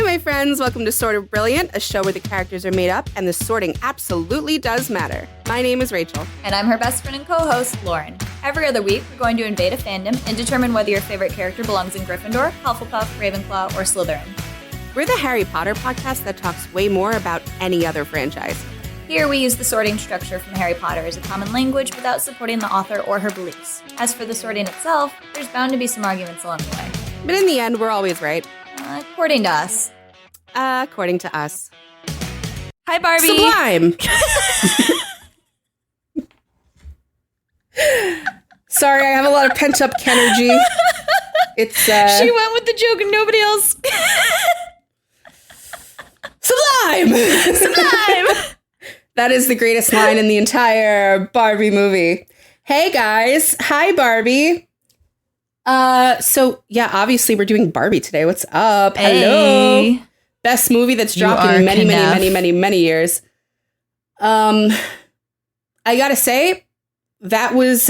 Hi, my friends. Welcome to Sort of Brilliant, a show where the characters are made up and the sorting absolutely does matter. My name is Rachel. And I'm her best friend and co-host, Lauren. Every other week, we're going to invade a fandom and determine whether your favorite character belongs in Gryffindor, Hufflepuff, Ravenclaw, or Slytherin. We're the Harry Potter podcast that talks way more about any other franchise. Here, we use the sorting structure from Harry Potter as a common language without supporting the author or her beliefs. As for the sorting itself, there's bound to be some arguments along the way. But in the end, we're always right. According to us. According to us. Hi, Barbie. Sublime. Sorry, I have a lot of pent-up energy. It's She went with the joke and nobody else. Sublime! Sublime! That is the greatest line in the entire Barbie movie. Hey, guys. Hi, Barbie. So, yeah, obviously we're doing Barbie today. What's up? Hey. Hello. Best movie that's dropped in many years. I gotta say, that was,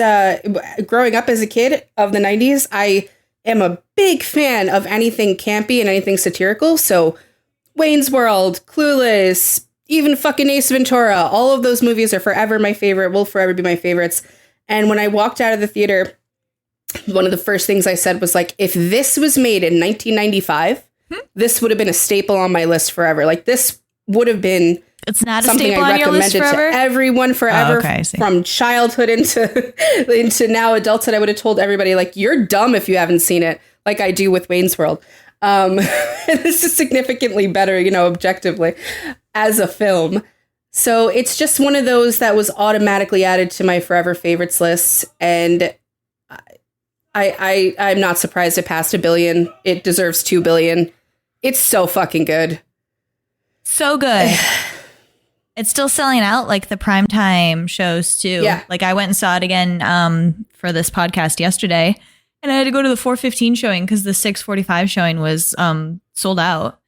growing up as a kid of the 90s, I am a big fan of anything campy and anything satirical. So, Wayne's World, Clueless, even fucking Ace Ventura, all of those movies are forever my favorite, will forever be my favorites. And when I walked out of the theater, one of the first things I said was like, if this was made in 1995, this would have been a staple on my list forever. Like, this would have been it's not something a staple I on your list recommended forever? to everyone forever, from childhood into now adulthood. I would have told everybody, like, you're dumb if you haven't seen it, like I do with Wayne's World. This is significantly better, objectively, as a film. So it's just one of those that was automatically added to my forever favorites list, and I'm not surprised it passed 1 billion. It deserves 2 billion. It's so fucking good. So good. It's still selling out like the primetime shows too. Yeah. Like I went and saw it again for this podcast yesterday, and I had to go to the 4:15 showing because the 6:45 showing was sold out.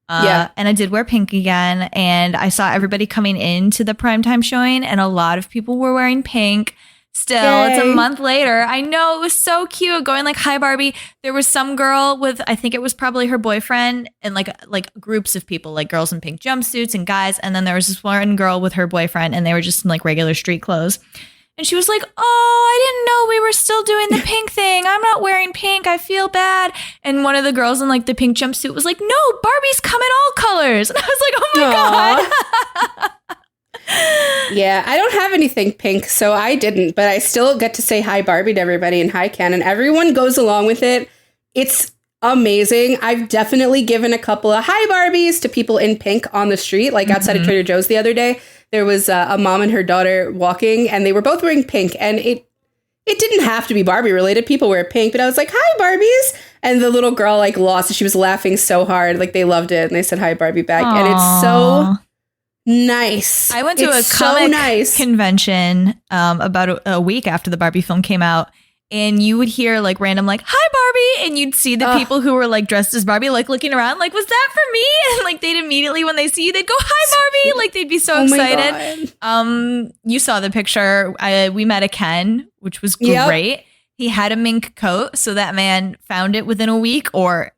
And I did wear pink again, and I saw everybody coming into the primetime showing, and a lot of people were wearing pink. Still, Yay. It's a month later. I know, it was so cute going like, hi, Barbie. There was some girl with, I think it was probably her boyfriend, and like groups of people, like girls in pink jumpsuits and guys. And then there was this one girl with her boyfriend, and they were just in like regular street clothes. And she was like, oh, I didn't know we were still doing the pink thing. I'm not wearing pink. I feel bad. And one of the girls in like the pink jumpsuit was like, no, Barbies come in all colors. And I was like, oh my God. Yeah, I don't have anything pink, so I didn't, but I still get to say hi Barbie to everybody and hi Ken, and everyone goes along with it. It's amazing. I've definitely given a couple of hi Barbies to people in pink on the street, like outside of Trader Joe's the other day. There was a mom and her daughter walking, and they were both wearing pink, and it didn't have to be Barbie related. People wear pink, but I was like, hi Barbies, and the little girl like lost it. She was laughing so hard, like they loved it, and they said hi Barbie back. Aww. And it's so nice. I went to a comic convention about a week after the Barbie film came out, and you would hear like random like, hi Barbie, and you'd see the people who were like dressed as Barbie like looking around like, was that for me? And like they'd immediately, when they see you, they'd go, hi Barbie, like they'd be so excited. You saw the picture. We met a Ken, which was great. Yep. He had a mink coat, so that man found it within a week or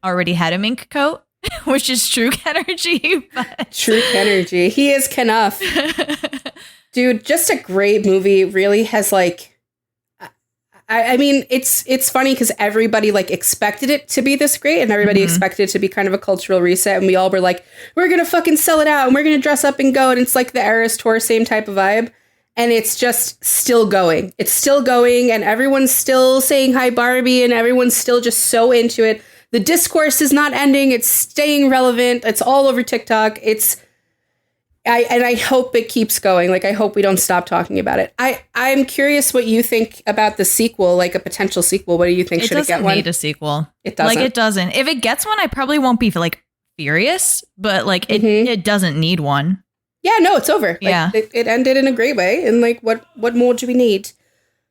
already had a mink coat. Which is true energy. True energy. He is Kenough. Dude, just a great movie. Really has like, I mean, it's funny because everybody like expected it to be this great, and everybody expected it to be kind of a cultural reset, and we all were like, we're gonna fucking sell it out, and we're gonna dress up and go, and it's like the Eras Tour, same type of vibe. And it's just still going. It's still going, and everyone's still saying hi Barbie, and everyone's still just so into it. The discourse is not ending. It's staying relevant. It's all over TikTok. I hope it keeps going. Like, I hope we don't stop talking about it. I'm curious what you think about the sequel, like a potential sequel. What do you think? Should it get one? It doesn't need a sequel. It doesn't. Like, it doesn't. If it gets one, I probably won't be like furious, but like it doesn't need one. Yeah, no, it's over. Like, it ended in a great way. And like, what more do we need?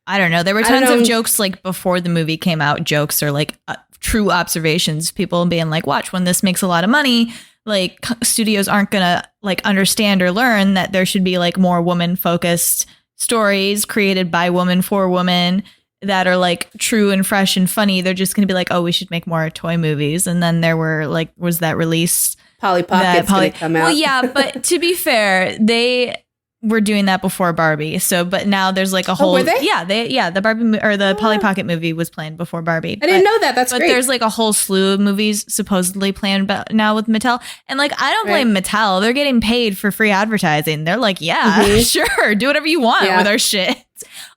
I don't know. There were tons of jokes like before the movie came out. Jokes or like true observations. People being like, watch, when this makes a lot of money, like studios aren't gonna like understand or learn that there should be like more woman focused stories created by women for women. that are like true and fresh and funny. They're just going to be like, oh, we should make more toy movies. And then there were like, was that release? Polly Pocket's gonna come out. Well, yeah, but to be fair, they were doing that before Barbie. So, but now there's like a whole, were they? The Barbie or the Polly Pocket movie was planned before Barbie. I didn't know that. That's great. But there's like a whole slew of movies supposedly planned now with Mattel. And like, I don't blame Mattel. They're getting paid for free advertising. They're like, yeah, sure. Do whatever you want with our shit.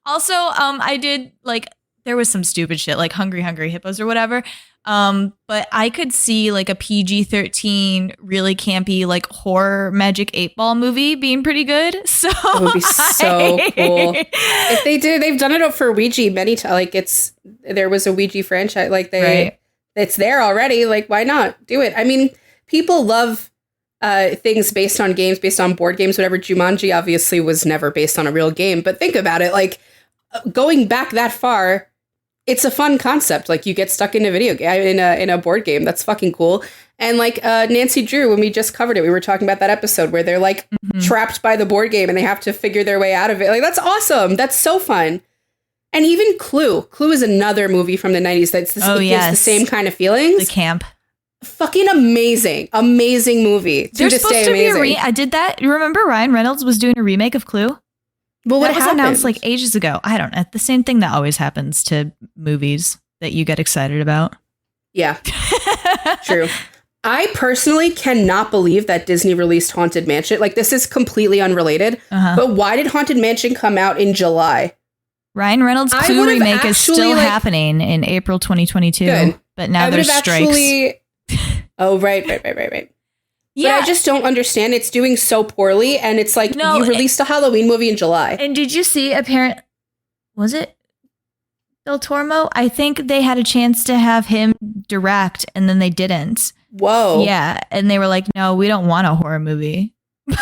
Also, I did like, there was some stupid shit like Hungry Hippos or whatever. But I could see like a PG-13 really campy like horror Magic 8-Ball movie being pretty good. So it would be so cool if they did. They've done it for Ouija many times. Like there was a Ouija franchise. Like it's there already. Like why not do it? I mean, people love things based on games, based on board games, whatever. Jumanji obviously was never based on a real game, but think about it. Like going back that far. It's a fun concept. Like you get stuck in a video game, in a board game. That's fucking cool. And like Nancy Drew, when we just covered it, we were talking about that episode where they're like trapped by the board game and they have to figure their way out of it. Like that's awesome. That's so fun. And even Clue. Clue is another movie from the 90s that's gives the same kind of feelings. The camp. Fucking amazing. Amazing movie. There's supposed to be I did that. Remember Ryan Reynolds was doing a remake of Clue? Well, what was announced like ages ago. I don't know. The same thing that always happens to movies that you get excited about. Yeah, true. I personally cannot believe that Disney released Haunted Mansion. Like this is completely unrelated. But why did Haunted Mansion come out in July? Ryan Reynolds' Clue remake is still happening in April 2022. Good. But now there's strikes. Oh, right. Yeah. But I just don't understand. It's doing so poorly. And it's like, you released a Halloween movie in July. And did you see was it Del Toro? I think they had a chance to have him direct and then they didn't. Whoa. Yeah. And they were like, no, we don't want a horror movie. And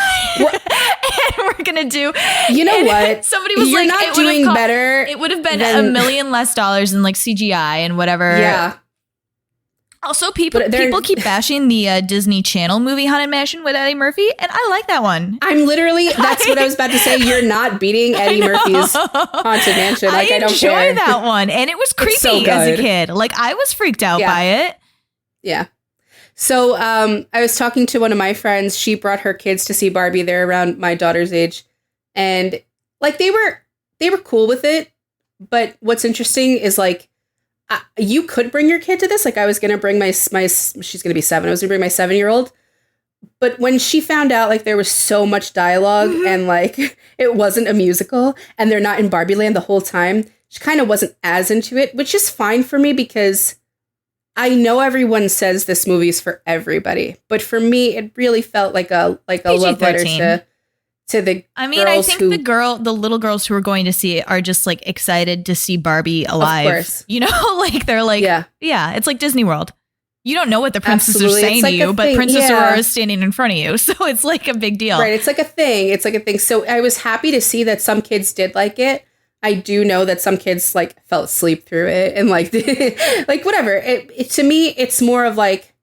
we're going to do. You know what? Somebody was You're not doing better. It would have been $1 million less in like CGI and whatever. Yeah. Also, people keep bashing the Disney Channel movie Haunted Mansion with Eddie Murphy, and I like that one. That's what I was about to say. You're not beating Eddie Murphy's Haunted Mansion. Like, I don't care. I enjoy that one, and it was creepy as a kid. Like, I was freaked out by it. Yeah. So, I was talking to one of my friends. She brought her kids to see Barbie. They're around my daughter's age, and like they were cool with it. But what's interesting is like, you could bring your kid to this. Like I was going to bring she's going to be 7. I was going to bring my 7-year-old. But when she found out like there was so much dialogue and like it wasn't a musical and they're not in Barbie Land the whole time, she kind of wasn't as into it, which is fine for me because I know everyone says this movie is for everybody. But for me, it really felt like a love letter to the I think the little girls who are going to see it are just like excited to see Barbie alive. Of course. You know, like they're like, yeah, it's like Disney World. You don't know what the princesses are saying to you, but Princess Aurora is standing in front of you. So it's like a big deal. Right. It's like a thing. So I was happy to see that some kids did like it. I do know that some kids like fell asleep through it and like, like whatever. It to me, it's more of like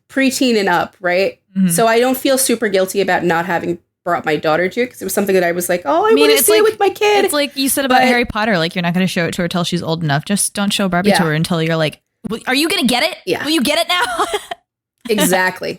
preteen and up. Right. Mm-hmm. So I don't feel super guilty about not having brought my daughter to it because it was something that I was like, I want to see it with my kid. It's like you said about Harry Potter, like you're not going to show it to her till she's old enough. Just don't show Barbie to her until you're like, are you going to get it? Yeah. Will you get it now? Exactly.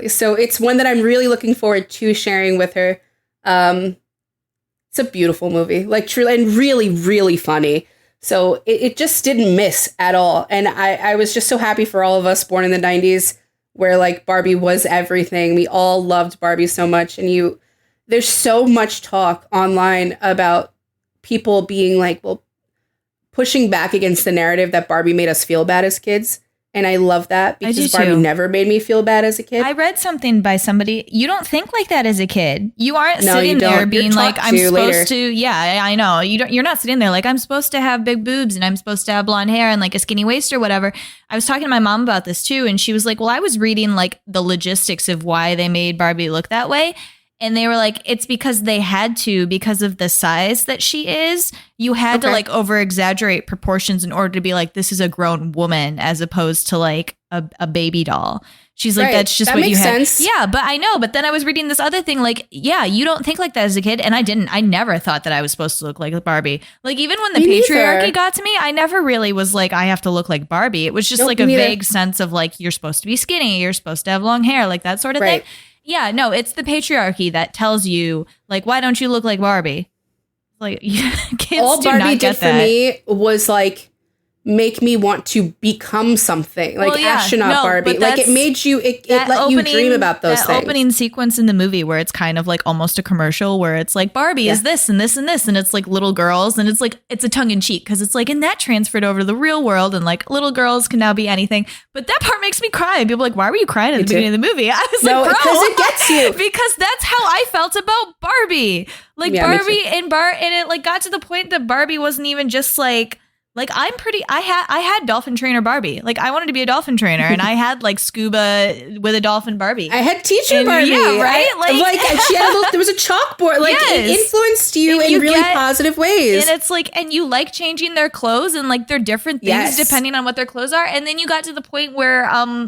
So it's one that I'm really looking forward to sharing with her. It's a beautiful movie, like truly, and really, really funny. So it just didn't miss at all. And I was just so happy for all of us born in the 90s. Where like Barbie was everything. We all loved Barbie so much. And there's so much talk online about people being like, well, pushing back against the narrative that Barbie made us feel bad as kids. And I love that because Barbie never made me feel bad as a kid. I read something by somebody. You don't think like that as a kid. You aren't sitting there being like, I'm supposed to. Yeah, I know. You're not sitting there like, I'm supposed to have big boobs and I'm supposed to have blonde hair and like a skinny waist or whatever. I was talking to my mom about this too. And she was like, well, I was reading like the logistics of why they made Barbie look that way. And they were like, it's because they had to, because of the size that she is. You had to like over exaggerate proportions in order to be like, this is a grown woman, as opposed to like a baby doll. She's like, Right. that's just That what you makes have. sense. Yeah, but I know. But then I was reading this other thing, like, yeah, you don't think like that as a kid. And I didn't. I never thought that I was supposed to look like Barbie. Like, even when the Me patriarchy neither. got to me, I never really was like, I have to look like Barbie. It was just Nope, like a me neither. vague sense of like, you're supposed to be skinny. You're supposed to have long hair, like that sort of Right. thing. Yeah, no, it's the patriarchy that tells you, like, why don't you look like Barbie? Like, kids All do Barbie not did get for that. me was like make me want to become something, like Well, yeah. astronaut No, Barbie. but Like it that's- made you, it that let you dream about those that things. opening sequence in the movie where it's kind of like almost a commercial where it's like Barbie is this and this and this, and it's like little girls, and it's like it's a tongue in cheek because it's like, and that transferred over to the real world, and like little girls can now be anything. But that part makes me cry. People are like, why were you crying at the beginning of the movie? I was No, like, bro, because it gets you. because that's how I felt about Barbie. Like Yeah, me Barbie and it like got to the point that Barbie wasn't even just like I had dolphin trainer Barbie. Like I wanted to be a dolphin trainer, and I had like scuba with a dolphin Barbie. I had teacher And, Barbie. yeah, right? Like she had there was a chalkboard. Like it Yes. influenced you And in you really get- positive ways. And it's like, and you like changing their clothes, and like they're different things Yes. depending on what their clothes are. And then you got to the point where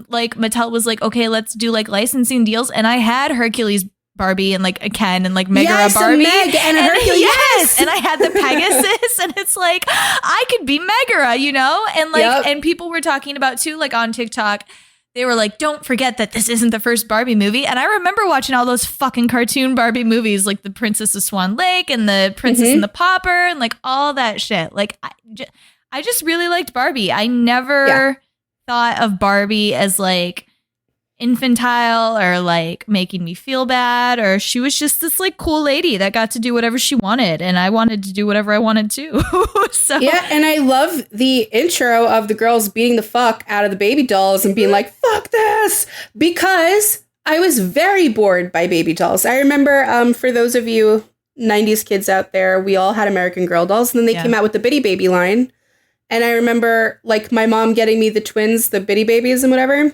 like Mattel was like, okay, let's do like licensing deals. And I had Hercules Barbie and like a Ken and like Megara Yes, a Barbie Meg and a Hercules. Yes. and I had the Pegasus, and it's like I could be Megara, you know, and like Yep. and people were talking about too, like on TikTok. They were like, don't forget that this isn't the first Barbie movie. And I remember watching all those fucking cartoon Barbie movies, like The Princess of Swan Lake and The Princess and the Pauper and like all that shit. Like, I just really liked Barbie. I never thought of Barbie as like infantile or like making me feel bad, or she was just this like cool lady that got to do whatever she wanted, and I wanted to do whatever I wanted too. So Yeah, and I love the intro of the girls beating the fuck out of the baby dolls and being like, fuck this, because I was very bored by baby dolls. I remember, for those of you 90s kids out there, we all had American Girl dolls, and then they came out with the Bitty Baby line. And I remember like my mom getting me the twins, the Bitty Babies and whatever,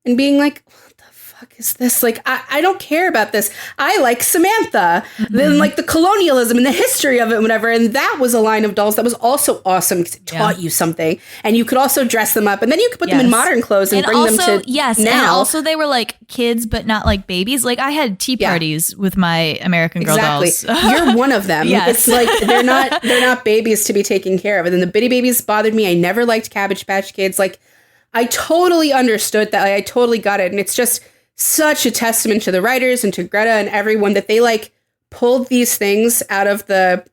and being like, what the fuck is this? Like, I don't care about this. I like Samantha. Then like the colonialism and the history of it and whatever. And that was a line of dolls that was also awesome because it taught you something. And you could also dress them up. And then you could put them in modern clothes and bring also, them to yes, now. and also they were like kids, but not like babies. Like I had tea parties with my American Girl dolls. You're one of them. Yes. It's like they're not babies to be taken care of. And then the Bitty Babies bothered me. I never liked Cabbage Patch Kids. Like I totally understood that. Like, I totally got it. And it's just such a testament to the writers and to Greta and everyone that they like pulled these things out of the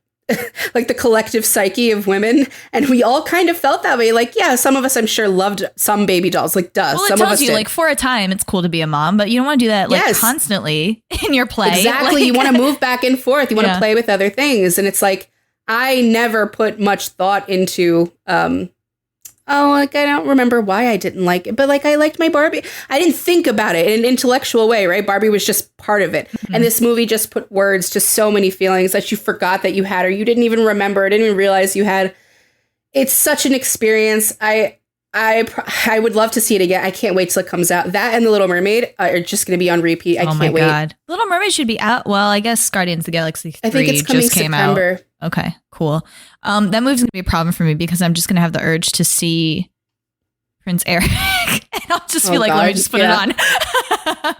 like the collective psyche of women, and we all kind of felt that way. Like, yeah, some of us I'm sure loved some baby dolls. Like, Well, it some of tells us you did. like for a time it's cool to be a mom, but you don't want to do that like constantly in your play. Exactly. Like, You want to move back and forth. You want to play with other things. And it's like, I never put much thought into, like, I don't remember why I didn't like it, but like, I liked my Barbie. I didn't think about it in an intellectual way, right? Barbie was just part of it. And this movie just put words to so many feelings that you forgot that you had, or you didn't even remember, didn't even realize you had. It's such an experience. I would love to see it again. I can't wait till it comes out. That and The Little Mermaid are just going to be on repeat. I can't wait. God. Little Mermaid should be out. Well, I guess Guardians of the Galaxy 3 I think it's coming just came September. out. Okay, cool. That movie's going to be a problem for me because I'm just going to have the urge to see Prince Eric. And I'll just be like, let me just put it on.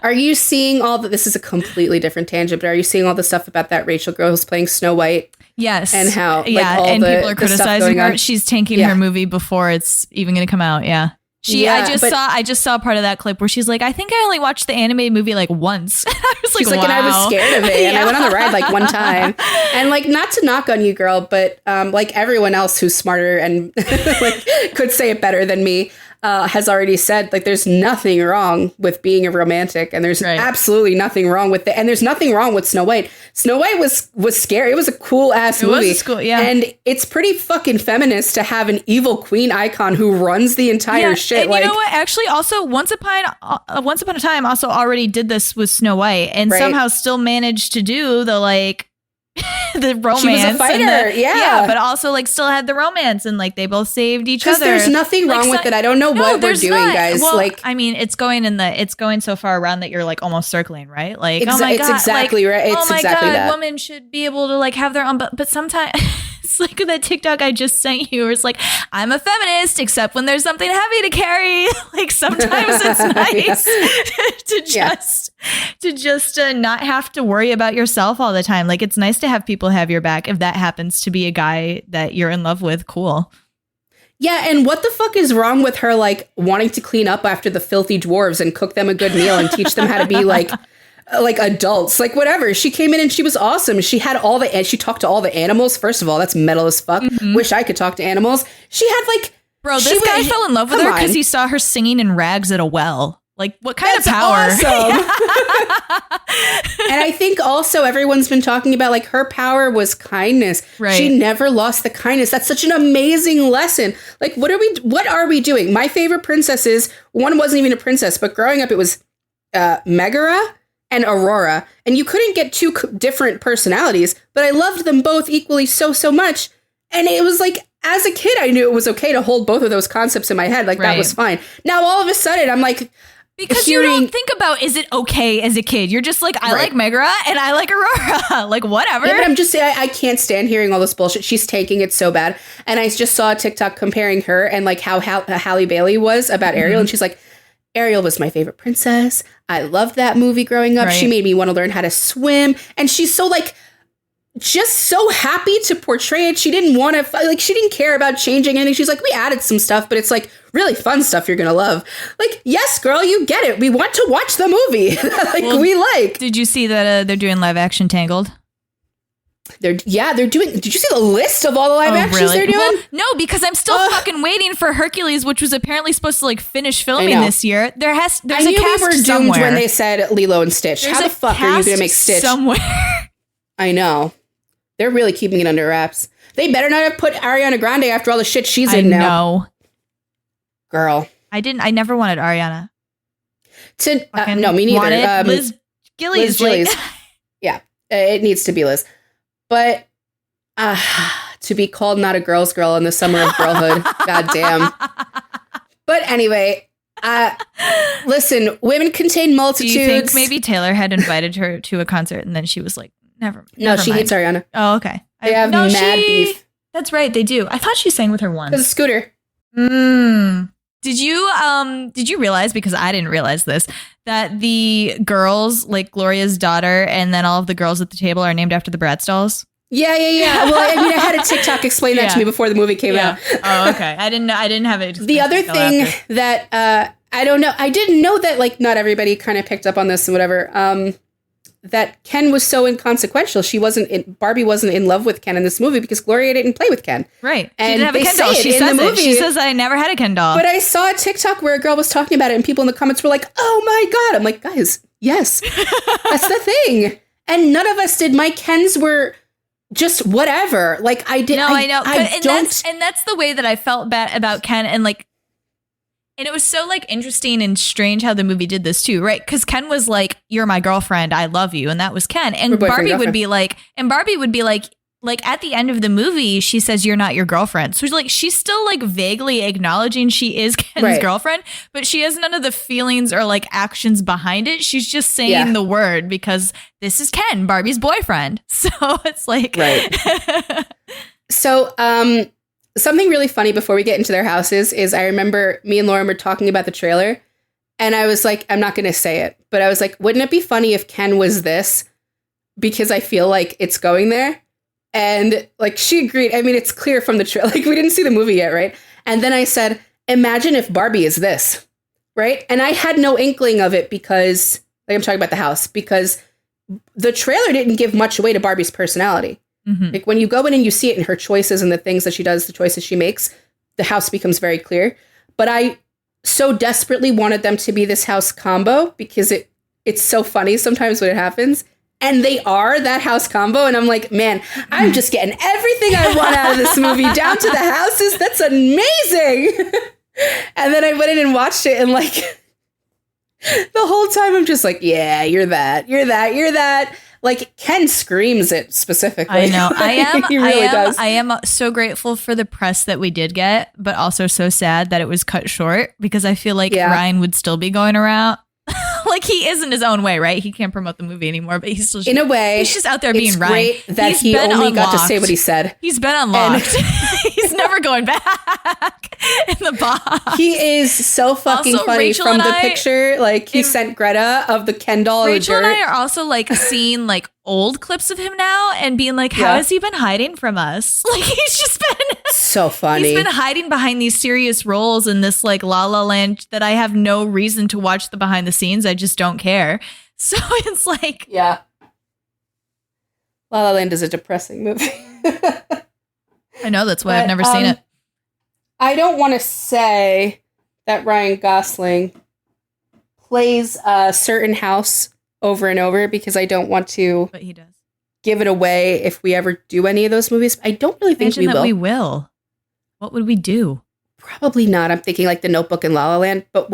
Are you seeing all this is a completely different tangent, but are you seeing all the stuff about that Rachel girl who's playing Snow White? Yes. And how, like, yeah, all and the, people are the stuff criticizing going her. on. She's tanking her movie before it's even going to come out. Yeah. I just saw part of that clip where she's like, I think I only watched the animated movie like once. I was like, She's like, wow. and I was scared of it. And I went on the ride like one time. And like, not to knock on you, girl, but like everyone else who's smarter and like could say it better than me, has already said, like, there's nothing wrong with being a romantic, and there's absolutely nothing wrong with it. And there's nothing wrong with Snow White. Snow White was scary. It was a cool ass movie. Was cool, yeah. And it's pretty fucking feminist to have an evil queen icon who runs the entire shit. And like, you know what? Actually, also Once Upon a Time also already did this with Snow White, and somehow still managed to do the like the romance. She was a fighter, yeah, but also like still had the romance, and like they both saved each other. Because there's nothing wrong with it. I don't know what we're doing, guys. Well, like, I mean, it's going so far around that you're like almost circling, right? Like, oh my god, it's exactly like, right. It's oh my exactly god, that. women should be able to like have their own. But sometimes It's like that TikTok I just sent you where it's like, I'm a feminist, except when there's something heavy to carry. Like sometimes it's nice to just not have to worry about yourself all the time. Like it's nice to have people have your back. If that happens to be a guy that you're in love with, cool. Yeah, and what the fuck is wrong with her, like, wanting to clean up after the filthy dwarves and cook them a good meal and teach them how to be, like adults? Like, whatever. She came in and she was awesome. She had and she talked to all the animals. First of all, that's metal as fuck. Wish I could talk to animals. She had, like... Bro, this guy fell in love with her because he saw her singing in rags at a well. Like, what kind of power? Awesome. And I think also everyone's been talking about, like, her power was kindness. Right. She never lost the kindness. That's such an amazing lesson. Like, what are we doing? My favorite princesses, one wasn't even a princess, but growing up it was Megara and Aurora. And you couldn't get two different personalities, but I loved them both equally so much. And it was like, as a kid, I knew it was okay to hold both of those concepts in my head. Like, that was fine. Now, all of a sudden, I'm like... Because you don't think about, is it okay as a kid? You're just like, I like Megara and I like Aurora. Like, whatever. Yeah, but I'm just saying, I can't stand hearing all this bullshit. She's taking it so bad. And I just saw a TikTok comparing her and like how Halle Bailey was about Ariel. And she's like, Ariel was my favorite princess. I loved that movie growing up. Right. She made me want to learn how to swim. And she's so like... just so happy to portray it. She didn't want to, like, she didn't care about changing anything. She's like, we added some stuff, but it's like really fun stuff you're going to love. Like, yes, girl, you get it. We want to watch the movie. Did you see that they're doing live action Tangled? They're doing, did you see the list of all the live actions they're doing? Well, no, because I'm still fucking waiting for Hercules, which was apparently supposed to like finish filming this year. There's a cast somewhere. I knew we were doomed when they said Lilo and Stitch. How the fuck are you going to make Stitch? Somewhere. I know. They're really keeping it under wraps. They better not have put Ariana Grande after all the shit she's in now. No, girl. I never wanted Ariana. No, me neither. Liz Gillies. Yeah, it needs to be Liz. But to be called not a girl's girl in the summer of girlhood, goddamn. But anyway, listen, women contain multitudes. Do you think maybe Taylor had invited her to a concert and then she was like, Never she mind. hates Ariana. Oh, okay. They have mad beef. That's right, they do. I thought she sang with her once. Because Scooter. Did you realize, because I didn't realize this, that the girls, like Gloria's daughter and then all of the girls at the table are named after the Bratz dolls? Yeah. Well, I mean, I had a TikTok explain that to me before the movie came out. Oh, okay. I didn't have it. The other thing that I don't know, I didn't know that like not everybody kind of picked up on this and whatever. That Ken was so inconsequential. Barbie wasn't in love with Ken in this movie because Gloria didn't play with Ken. Right. And she didn't have a Ken doll. She says it. She says, I never had a Ken doll. But I saw a TikTok where a girl was talking about it and people in the comments were like, oh my God. I'm like, guys, yes, that's the thing. And none of us did. My Kens were just whatever. Like I did. No, I know. And that's the way that I felt bad about Ken. And like, and it was so like interesting and strange how the movie did this too, right? Because Ken was like, "You're my girlfriend, I love you," and that was Ken. And Barbie would be like, at the end of the movie, she says, "You're not your girlfriend." So she's still like vaguely acknowledging she is Ken's girlfriend, but she has none of the feelings or like actions behind it. She's just saying the word because this is Ken, Barbie's boyfriend. So it's like, right. So, something really funny before we get into their houses is I remember me and Lauren were talking about the trailer and I was like, I'm not going to say it, but I was like, wouldn't it be funny if Ken was this? Because I feel like it's going there. And like, she agreed. I mean, it's clear from the trailer, like we didn't see the movie yet. Right. And then I said, imagine if Barbie is this. Right. And I had no inkling of it because like I'm talking about the house, because the trailer didn't give much away to Barbie's personality. Mm-hmm. Like when you go in and you see it in her choices and the things that she does, the choices she makes, the house becomes very clear. But I so desperately wanted them to be this house combo because it's so funny sometimes when it happens. And they are that house combo. And I'm like, man, I'm just getting everything I want out of this movie down to the houses. That's amazing. And then I went in and watched it and like the whole time I'm just like, yeah, you're that. Like Ken screams it specifically. I know. He really does. I am so grateful for the press that we did get, but also so sad that it was cut short because I feel like Ryan would still be going around. like he is in his own way, right? He can't promote the movie anymore, but he's still in a way. He's just out there being Ryan. Great that he only got to say what he said. He's been unlocked. He's never going back in the box. He is so fucking also, funny Rachel from the picture. Like he sent Greta of the Ken doll. Rachel and I are also like seeing like old clips of him now and being like, how has he been hiding from us? Like he's just been so funny. He's been hiding behind these serious roles in this like La La Land that I have no reason to watch the behind the scenes. I just don't care. So it's like, yeah. La La Land is a depressing movie. I know, that's why I've never seen it. I don't want to say that Ryan Gosling plays a certain house over and over because I don't want to but he does. Give it away if we ever do any of those movies. I don't really think we will. What would we do? Probably not. I'm thinking like The Notebook and La La Land. But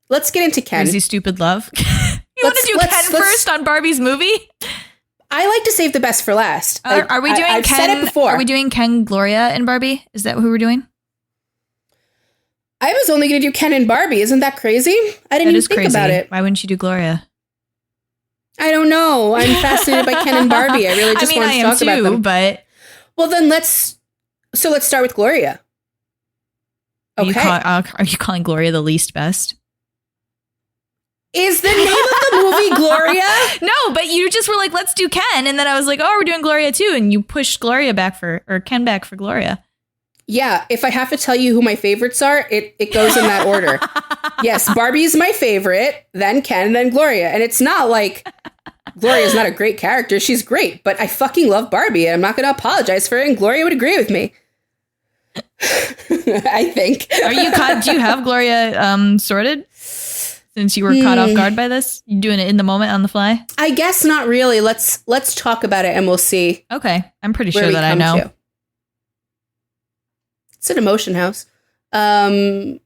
let's get into Ken. Crazy Stupid Love. You want to do Ken first on Barbie's movie? I like to save the best for last. Are we doing I've Ken? said it before. Are we doing Ken, Gloria, and Barbie? Is that who we're doing? I was only going to do Ken and Barbie. Isn't that crazy? I didn't even think about it. Why wouldn't you do Gloria? I don't know. I'm fascinated by Ken and Barbie. I really just want to talk about them. But well, then let's start with Gloria. Okay. Are you calling Gloria the least best? Is the name of the movie Gloria? No, but you just were like, let's do Ken. And then I was like, oh, we're doing Gloria too. And you pushed Ken back for Gloria. Yeah. If I have to tell you who my favorites are, it goes in that order. Yes. Barbie's my favorite, then Ken, then Gloria. And it's not like Gloria's not a great character. She's great, but I fucking love Barbie and I'm not going to apologize for it. And Gloria would agree with me. I think. Do you have Gloria sorted? Since you were caught off guard by this? You doing it in the moment on the fly? I guess not really. Let's talk about it and we'll see. Okay. I'm pretty sure that I know. To. It's an emotion house. I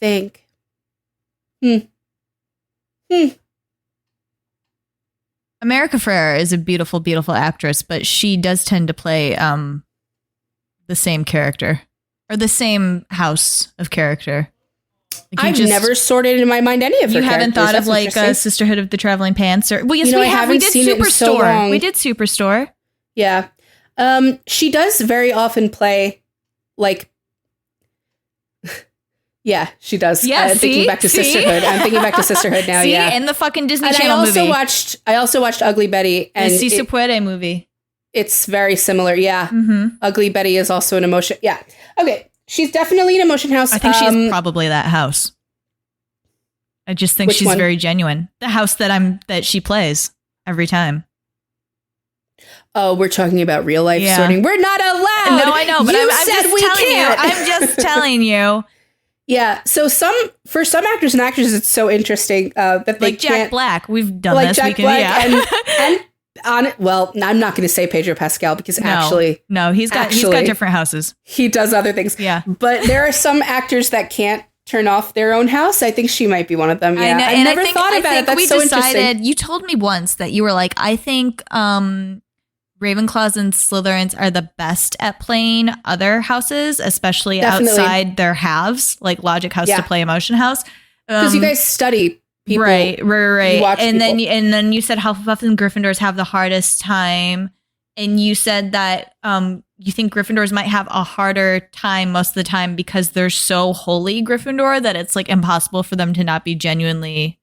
think. America Ferrera is a beautiful, beautiful actress, but she does tend to play the same character or the same house of character. Like I've never sorted in my mind any of her characters. You haven't thought of like Sisterhood of the Traveling Pants or well, yes, we have. We did Superstore. We did Superstore. Yeah. She does very often play like yeah, she does. Yeah, I'm thinking back to Sisterhood. I'm thinking back to Sisterhood now. Yeah, and the fucking Disney and Channel movie. I also watched Ugly Betty and the Si Se Puede movie. It's very similar. Yeah, Ugly Betty is also an emotion. Yeah, okay, she's definitely an emotion house. I think she's probably that house. I just think she's very genuine. The house that she plays every time. Oh, we're talking about real life sorting. We're not allowed. No, I know, but I'm just telling you. I'm just telling you. Yeah. So for some actors and actresses, it's so interesting that they like Jack Black. We've done this. Jack Black and on it. Well, I'm not going to say Pedro Pascal because he's got different houses. He does other things. Yeah. But there are some actors that can't turn off their own house. I think she might be one of them. Yeah. I never thought about it. That's so interesting. You told me once that you were like, I think Ravenclaws and Slytherins are the best at playing other houses, especially outside their halves, like Logic House to play Emotion House. Because you guys study people. Right. And then you said Hufflepuff and Gryffindors have the hardest time. And you said that you think Gryffindors might have a harder time most of the time because they're so holy Gryffindor that it's like impossible for them to not be genuinely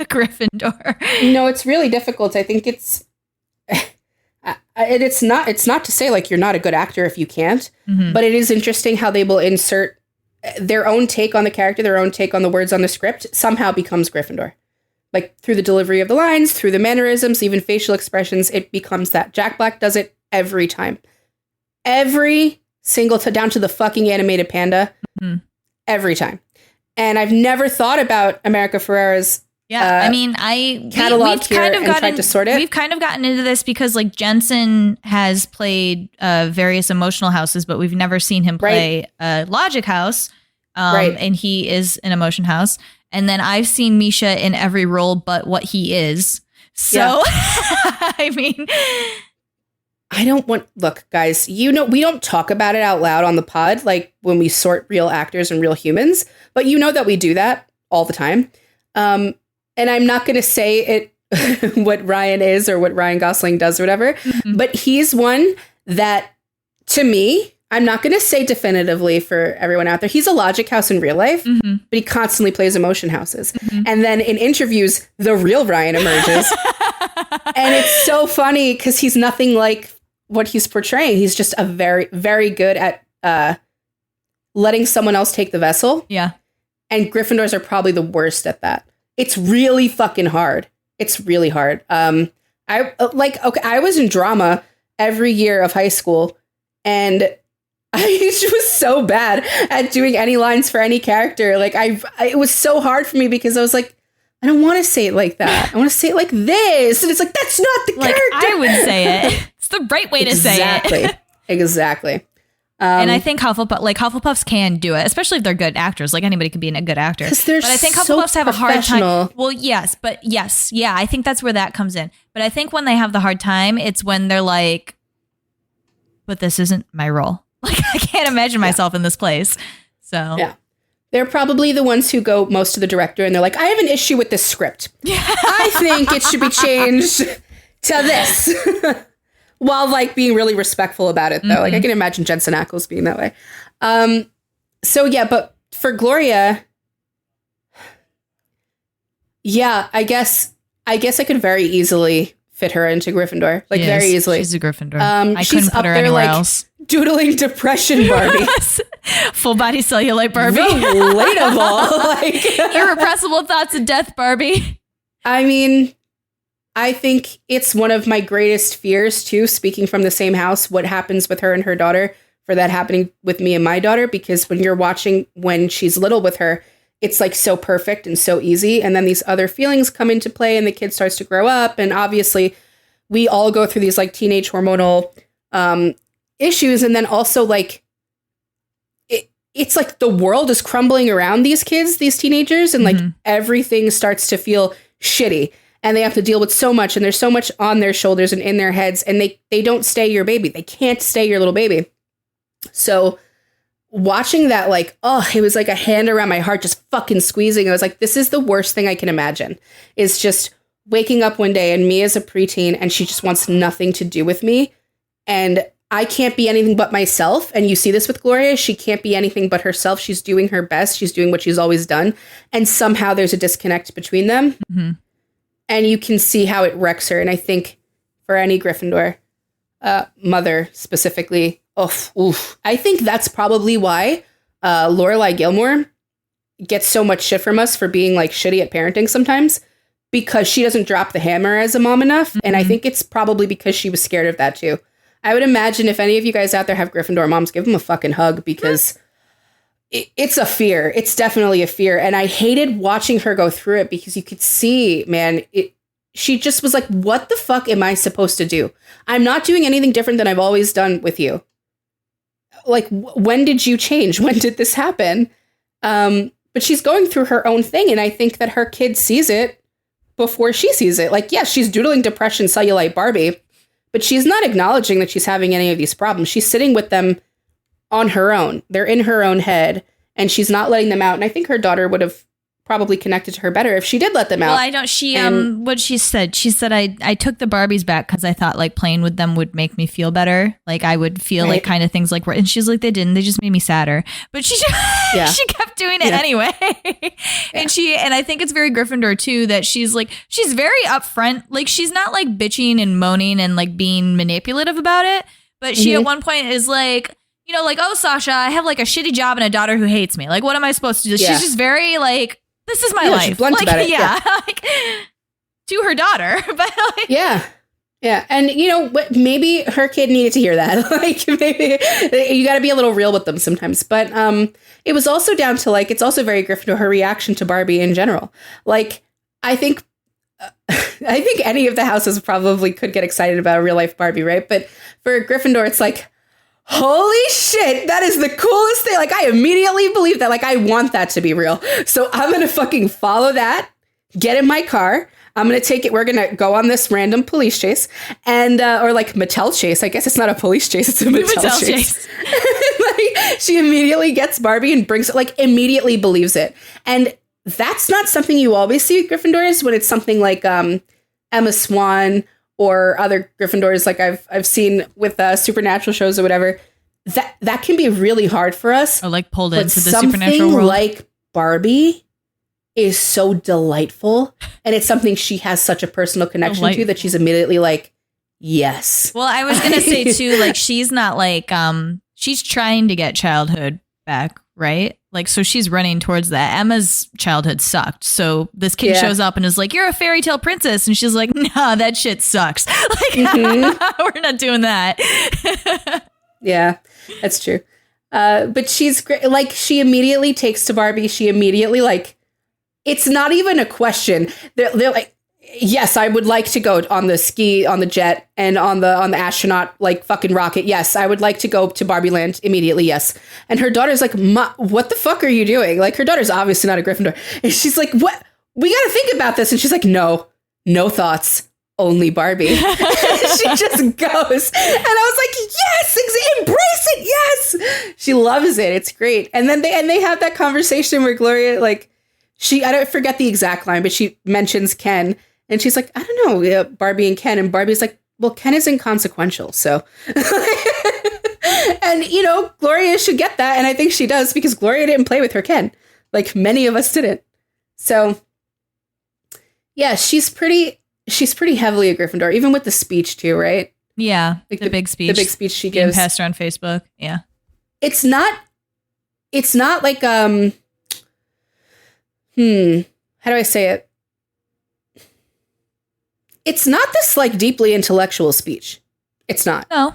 Gryffindor. No, it's really difficult. I think it's not to say like you're not a good actor if you can't, but it is interesting how they will insert their own take on the character, their own take on the words on the script, somehow becomes Gryffindor. Like through the delivery of the lines, through the mannerisms, even facial expressions, it becomes that. Jack Black does it every time. Every single down to the fucking animated panda. Every time. And I've never thought about America Ferrera's catalog tried to sort it. We've kind of gotten into this because like Jensen has played various emotional houses, but we've never seen him play Logic House. And he is an emotion house. And then I've seen Misha in every role but what he is. So, I mean, look, guys, we don't talk about it out loud on the pod, like when we sort real actors and real humans, but you know that we do that. all the time. And I'm not going to say it what Ryan is or what Ryan Gosling does or whatever, but he's one that, to me, I'm not going to say definitively for everyone out there, he's a logic house in real life, but he constantly plays emotion houses. And then in interviews, the real Ryan emerges. And it's so funny because he's nothing like what he's portraying. He's just a very, very good at letting someone else take the vessel. Yeah. And Gryffindors are probably the worst at that. It's really fucking hard. It's really hard. I was in drama every year of high school, and I was so bad at doing any lines for any character. Like it was so hard for me because I was like, I don't want to say it like that. I want to say it like this. And it's like, that's not the character. I would say it. It's the right way to say it. Exactly. And I think Hufflepuffs can do it, especially if they're good actors. Like anybody could be a good actor. But I think Hufflepuffs have a hard time. Well, yes. Yeah, I think that's where that comes in. But I think when they have the hard time, it's when they're like, but this isn't my role. Like, I can't imagine myself in this place. So yeah. They're probably the ones who go most to the director and they're like, I have an issue with this script. I think it should be changed to this. While like being really respectful about it, though. Like I can imagine Jensen Ackles being that way. So yeah, but for Gloria, yeah, I guess I could very easily fit her into Gryffindor, like very easily. She's a Gryffindor. I couldn't put her there, anywhere like, else. Doodling depression Barbie, full body cellulite Barbie, relatable, like irrepressible thoughts of death Barbie. I mean, I think it's one of my greatest fears, too, speaking from the same house, what happens with her and her daughter, for that happening with me and my daughter, because when you're watching when she's little with her, it's like so perfect and so easy. And then these other feelings come into play and the kid starts to grow up. And obviously we all go through these like teenage hormonal issues. And then also like it's like the world is crumbling around these kids, these teenagers, and like everything starts to feel shitty. And they have to deal with so much, and there's so much on their shoulders and in their heads, and they don't stay your baby. They can't stay your little baby. So watching that, like, oh, it was like a hand around my heart, just fucking squeezing. I was like, this is the worst thing I can imagine, is just waking up one day and me as a preteen, and she just wants nothing to do with me. And I can't be anything but myself. And you see this with Gloria. She can't be anything but herself. She's doing her best. She's doing what she's always done. And somehow there's a disconnect between them. And you can see how it wrecks her. And I think for any Gryffindor mother specifically, I think that's probably why Lorelai Gilmore gets so much shit from us for being like shitty at parenting sometimes, because she doesn't drop the hammer as a mom enough. And I think it's probably because she was scared of that too. I would imagine if any of you guys out there have Gryffindor moms, give them a fucking hug, because it's a fear. It's definitely a fear. And I hated watching her go through it, because you could see, man, she just was like, what the fuck am I supposed to do? I'm not doing anything different than I've always done with you. Like, when did you change? When did this happen? But she's going through her own thing. And I think that her kid sees it before she sees it. Like, yes, she's doodling depression cellulite Barbie, but she's not acknowledging that she's having any of these problems. She's sitting with them on her own. They're in her own head, and she's not letting them out. And I think her daughter would have probably connected to her better if she did let them out. Well, I don't. What she said, I took the Barbies back because I thought like playing with them would make me feel better. Like I would feel like kind of things like, and she's like, they didn't. They just made me sadder. But she kept doing it anyway. And I think it's very Gryffindor too, that she's very upfront. Like she's not like bitching and moaning and like being manipulative about it. But she at one point is like, you know, like, oh, Sasha, I have like a shitty job and a daughter who hates me. Like, what am I supposed to do? She's just very like, this is my life. She's blunt about it. Like, to her daughter. But like, yeah. And you know what? Maybe her kid needed to hear that. Like, maybe you got to be a little real with them sometimes. But it was also down to like, it's also very Gryffindor, her reaction to Barbie in general. Like, I think any of the houses probably could get excited about a real life Barbie, right? But for Gryffindor, it's like, holy shit, that is the coolest thing. Like, I immediately believe that. Like, I want that to be real. So I'm going to fucking follow that, get in my car. I'm going to take it. We're going to go on this random police chase and, or like Mattel chase. I guess it's not a police chase. It's a Mattel chase. Like, she immediately gets Barbie and brings it, like immediately believes it. And that's not something you always see with Gryffindors. When it's something like Emma Swan or other Gryffindors, like I've seen with supernatural shows or whatever, that can be really hard for us. Or like pulled into the something supernatural world. Like Barbie is so delightful, and it's something she has such a personal connection to that she's immediately like, yes. Well, I was gonna say too, like she's not like she's trying to get childhood back, right? Like, so she's running towards that. Emma's childhood sucked. So this kid shows up and is like, you're a fairy tale princess. And she's like, nah, that shit sucks. Like, we're not doing that. Yeah, that's true. But she's great. Like, she immediately takes to Barbie. She immediately, like, it's not even a question. They're like, yes, I would like to go on the jet and on the astronaut, like, fucking rocket. Yes, I would like to go to Barbie Land immediately. Yes. And her daughter's like, what the fuck are you doing? Like, her daughter's obviously not a Gryffindor. And she's like, what? We got to think about this. And she's like, no thoughts. Only Barbie. She just goes. And I was like, yes, embrace it. Yes. She loves it. It's great. And then they have that conversation where Gloria, like, I don't forget the exact line, but she mentions Ken. And she's like, I don't know, Barbie and Ken. And Barbie's like, well, Ken is inconsequential. So, and, you know, Gloria should get that. And I think she does, because Gloria didn't play with her Ken. Like, many of us didn't. So, yeah, she's pretty heavily a Gryffindor, even with the speech too, right? Yeah, like the big speech. The big speech she gives. Passed around Facebook. Yeah. It's not like, how do I say it? It's not this, like, deeply intellectual speech. It's not. No.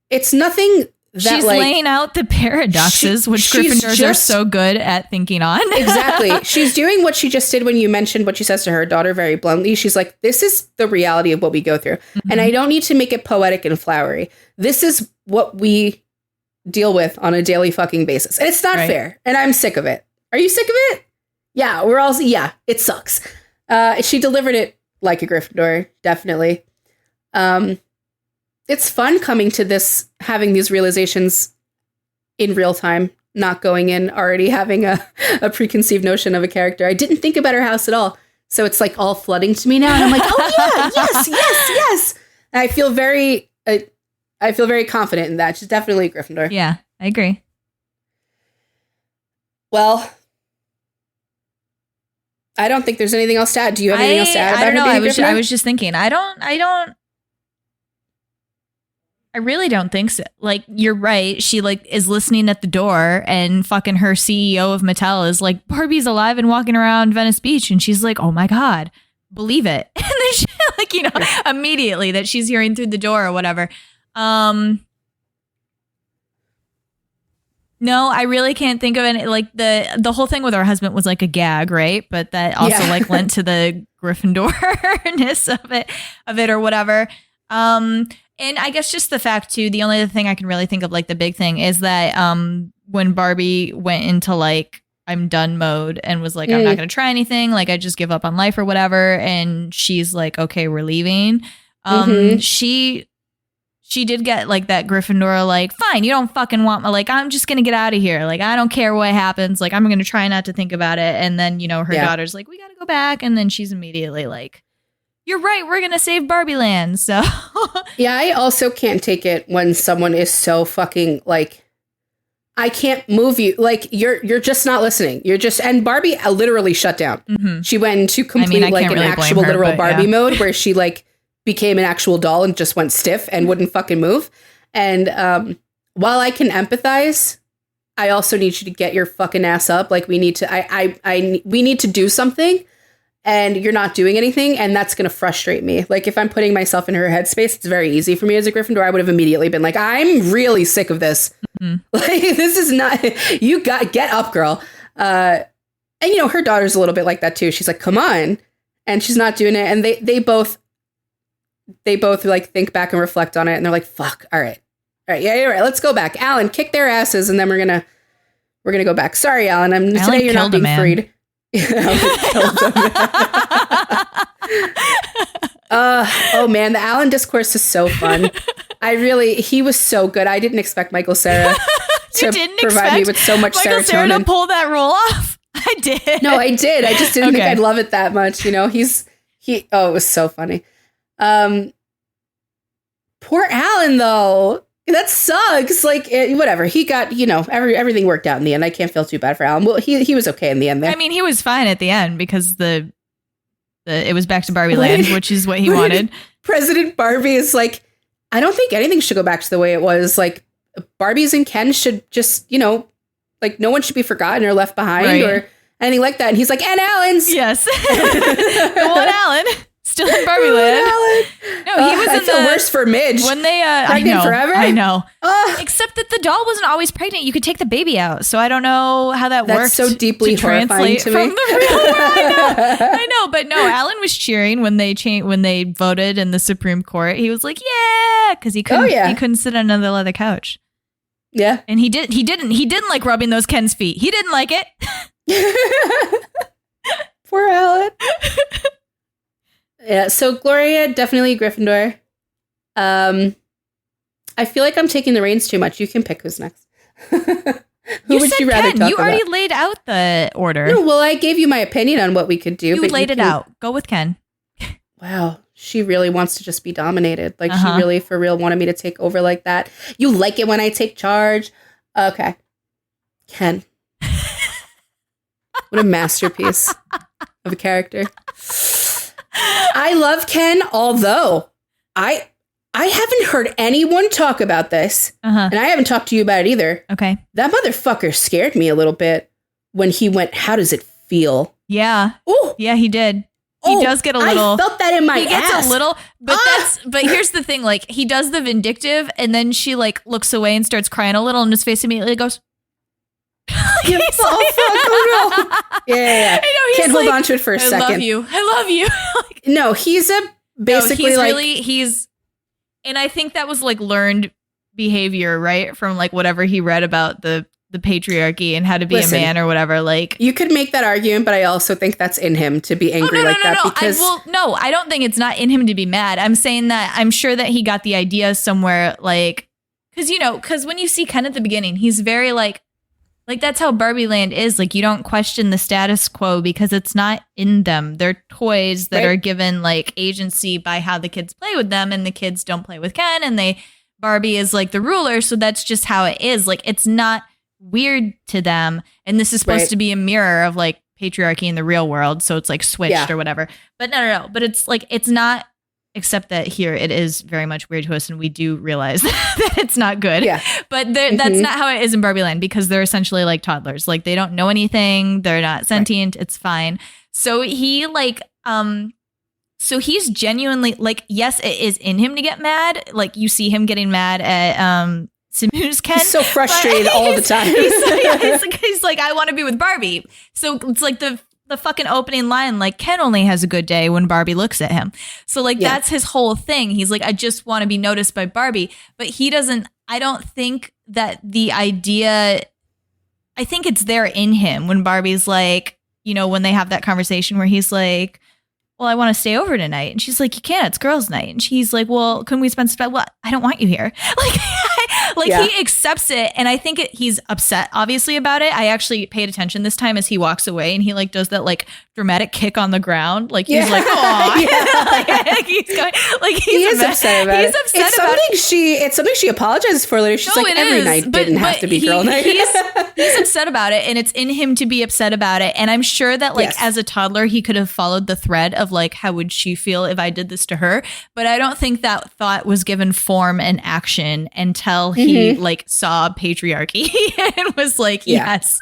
It's nothing that, she's like, laying out the paradoxes, which Gryffindors are so good at thinking on. Exactly. She's doing what she just did when you mentioned what she says to her daughter very bluntly. She's like, this is the reality of what we go through. Mm-hmm. And I don't need to make it poetic and flowery. This is what we deal with on a daily fucking basis. And it's not fair. And I'm sick of it. Are you sick of it? Yeah, it sucks. She delivered it like a Gryffindor, definitely. It's fun coming to this, having these realizations in real time, not going in already having a preconceived notion of a character. I didn't think about her house at all. So it's like all flooding to me now. And I'm like, oh yeah, yes. And I feel very confident in that. She's definitely a Gryffindor. Yeah, I agree. Well, I don't think there's anything else to add. Do you have anything else to add about I don't know. her being a Gryffindor? I was just thinking, I really don't think so. Like, you're right. She, like, is listening at the door, and fucking her CEO of Mattel is like, Barbie's alive and walking around Venice Beach. And she's like, oh my God, believe it. And then she, like, you know, immediately that she's hearing through the door or whatever. No, I really can't think of any, like, the whole thing with her husband was like a gag, right? But that also like lent to the Gryffindor-ness of it or whatever. And I guess just the fact too, the only other thing I can really think of, like the big thing, is that when Barbie went into like, I'm done mode and was like, I'm not going to try anything. Like, I just give up on life or whatever. And she's like, okay, we're leaving. She did get like that Gryffindor, like, fine, you don't fucking want my, like, I'm just going to get out of here. Like, I don't care what happens. Like, I'm going to try not to think about it. And then, you know, her daughter's like, we got to go back. And then she's immediately like, you're right, we're going to save Barbie Land. So yeah, I also can't take it when someone is so fucking like, I can't move you. Like, you're just not listening. You're just, and Barbie literally shut down. Mm-hmm. She went into complete like an really actual literal Barbie mode where she like became an actual doll and just went stiff and wouldn't fucking move. And while I can empathize, I also need you to get your fucking ass up. Like, we need to, we need to do something. And you're not doing anything, and that's going to frustrate me. Like, if I'm putting myself in her headspace, it's very easy for me as a Gryffindor. I would have immediately been like, I'm really sick of this. Mm-hmm. Like, this is not, get up, girl. And, you know, her daughter's a little bit like that, too. She's like, come on. And she's not doing it. And they both like think back and reflect on it. And they're like, fuck. All right. Yeah, you're right. Let's go back. Alan, kick their asses. And then we're going to go back. Sorry, Alan. Today you're not being freed. Oh man, the Alan discourse is so fun. He was so good. I didn't expect Michael Cera to provide me with so much Michael serotonin to pull that role off. I did. No, I did. I just didn't think I'd love it that much. You know, it was so funny. Poor Alan, though. That sucks. Like, whatever. He got, everything worked out in the end. I can't feel too bad for Alan. Well, he was okay in the end there. I mean, he was fine at the end because it was back to Barbie Land, which is what he wanted. President Barbie is like, I don't think anything should go back to the way it was. Like, Barbies and Ken should just, like, no one should be forgotten or left behind or anything like that. And he's like, and Alan's. Yes. The one Alan. Still in Barbie Land. No, he was in the worse for Midge. When they pregnant forever. I know. Except that the doll wasn't always pregnant. You could take the baby out. So I don't know how that works. That's so deeply horrifying to me. From the real world. I know, but no. Alan was cheering when they voted in the Supreme Court. He was like, "Yeah," because he couldn't sit on another leather couch. Yeah, and he didn't like rubbing those Ken's feet. He didn't like it. Poor Alan. Yeah, so Gloria, definitely Gryffindor. I feel like I'm taking the reins too much. You can pick who's next. Who would you rather Ken. talk You about? already laid out the order. No, well, I gave you my opinion on what we could do. You laid it out. Go with Ken. Wow, she really wants to just be dominated. Like, she really, for real, wanted me to take over like that. You like it when I take charge. Okay. Ken. What a masterpiece of a character. I love Ken, although I haven't heard anyone talk about this, and I haven't talked to you about it either. Okay. That motherfucker scared me a little bit when he went, how does it feel? Yeah. Oh, yeah, he did. He does get a little. I felt that in my ass. He gets a little, but here's the thing, like, he does the vindictive, and then she, like, looks away and starts crying a little, and his face immediately goes, Yeah. Can't hold on to it for a second. I love you. Like, no, he's basically and I think that was like learned behavior, right? From like whatever he read about the patriarchy and how to be a man or whatever. Like, you could make that argument, but I also think that's in him to be angry that. Because I don't think it's not in him to be mad. I'm saying that I'm sure that he got the idea somewhere, like, because when you see Ken at the beginning, he's very like that's how Barbie Land is. Like, you don't question the status quo because it's not in them. They're toys that are given like agency by how the kids play with them, and the kids don't play with Ken, and Barbie is like the ruler. So that's just how it is. Like, it's not weird to them. And this is supposed to be a mirror of like patriarchy in the real world. So it's like switched or whatever. But no. But it's like, it's not. Except that here it is very much weird to us, and we do realize that it's not good. Yeah. But that's not how it is in Barbie Land, because they're essentially like toddlers. Like, they don't know anything. They're not sentient. Right. It's fine. So he so he's genuinely like, yes, it is in him to get mad. Like, you see him getting mad at Simu's Ken. He's so frustrated all the time. He's like, I want to be with Barbie. So it's like the fucking opening line, like, Ken only has a good day when Barbie looks at him. So like, that's his whole thing. He's like, I just want to be noticed by Barbie. But I don't think that the idea, I think it's there in him when Barbie's like, when they have that conversation where he's like, well, I want to stay over tonight. And she's like, you can't, it's girls' night. And she's like, well, can we spend well, I don't want you here. He accepts it. And I think he's upset, obviously, about it. I actually paid attention this time as he walks away, and he like does that like dramatic kick on the ground. Like, he's like, oh, he's going, like, he is upset about it. He's upset about it. It's something she apologizes for later. She's like, every night didn't have to be girl night. He's upset about it, and it's in him to be upset about it. And I'm sure that like as a toddler, he could have followed the thread of like, how would she feel if I did this to her? But I don't think that thought was given form and action until he like saw patriarchy and was like, yes.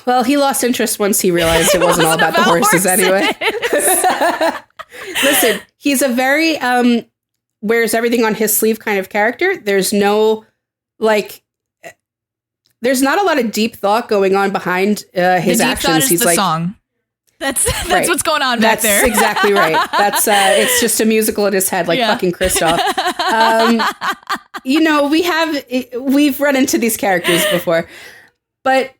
Well, he lost interest once he realized it wasn't all about the horses anyway. Listen, he's a very wears everything on his sleeve kind of character. There's no there's not a lot of deep thought going on behind his actions. He's the song. That's what's going on back there. That's exactly right. That's it's just a musical in his head, like fucking Kristoff. We've run into these characters before, but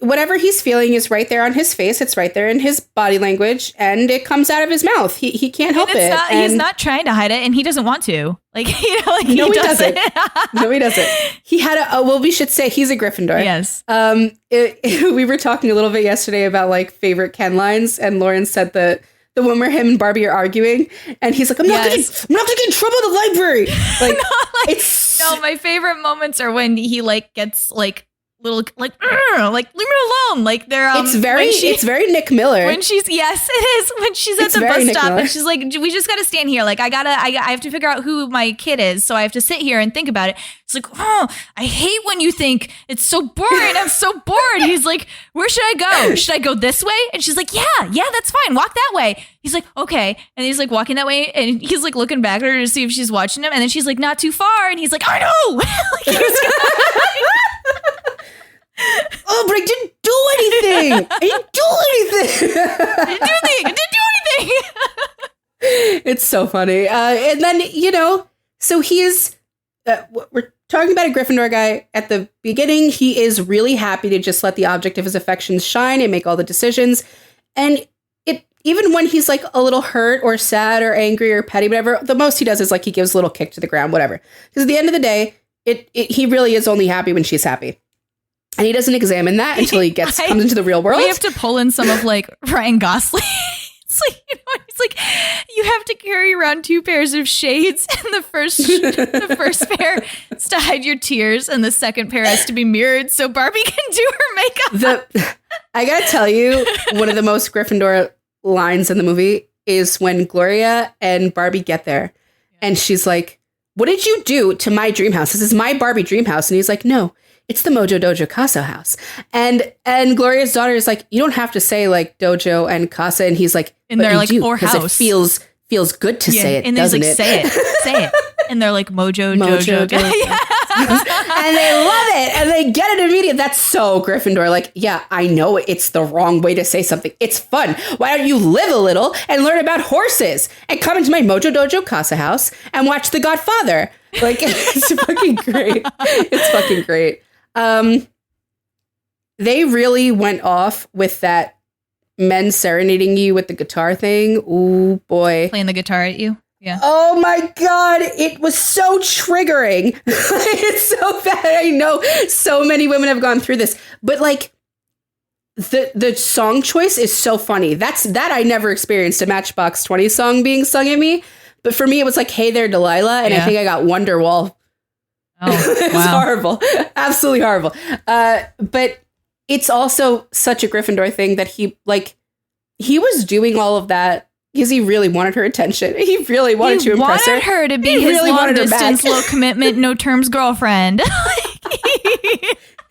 whatever he's feeling is right there on his face. It's right there in his body language, and it comes out of his mouth. He can't help it. He's not trying to hide it, and he doesn't want to. Like, no, he doesn't. No, he doesn't. He had we should say he's a Gryffindor. Yes. We were talking a little bit yesterday about like favorite Ken lines, and Lauren said the one where him and Barbie are arguing, and he's like, I'm not gonna get in trouble in the library. Like, my favorite moments are when he like gets like little like leave me alone, like they're it's very Nick Miller when she's it is when she's at the bus stop and she's like, we just gotta stand here, like I have to figure out who my kid is, so I have to sit here and think about it. It's like, oh, I hate when you think, it's so boring, I'm so bored. He's like, where should I go? Should I go this way? And she's like, yeah, that's fine, walk that way. He's like, okay, and he's like walking that way, and he's like looking back at her to see if she's watching him, and then she's like, not too far, and he's like, I know. Like, he was oh, but I didn't do anything. I didn't do anything. It's so funny. And then, so he is, we're talking about a Gryffindor guy. At the beginning, he is really happy to just let the object of his affections shine and make all the decisions. And even when he's like a little hurt or sad or angry or petty, whatever, the most he does is like he gives a little kick to the ground, whatever. Because at the end of the day, he really is only happy when she's happy. And he doesn't examine that until he comes into the real world. We have to pull in some of like Ryan Gosling. It's like, he's like, you have to carry around 2 pairs of shades, and the first pair is to hide your tears, and the second pair has to be mirrored so Barbie can do her makeup. I gotta tell you, one of the most Gryffindor lines in the movie is when Gloria and Barbie get there, and she's like, what did you do to my dream house? This is my Barbie dream house. And he's like, no, it's the Mojo Dojo Casa house. And Gloria's daughter is like, you don't have to say like dojo and casa. And he's like, and they're like, or house. It feels good to say it, and doesn't like, it? Say it. And they're like, Mojo Dojo. And they love it. And they get it immediately. That's so Gryffindor. Like, yeah, I know it's the wrong way to say something. It's fun. Why don't you live a little and learn about horses and come into my Mojo Dojo Casa house and watch The Godfather? Like, it's fucking great. It's fucking great. They really went off with that men serenading you with the guitar thing. Ooh, boy. Playing the guitar at you? Yeah. Oh my God. It was so triggering. It's so bad. I know so many women have gone through this, but like the song choice is so funny. That I never experienced a Matchbox 20 song being sung at me. But for me, it was like, Hey There, Delilah. And I think I got Wonderwall. Oh, it's horrible. Absolutely horrible. But it's also such a Gryffindor thing that he was doing all of that because he really wanted her attention. He really wanted to impress her. He wanted her to be his long distance, low commitment, no terms girlfriend. So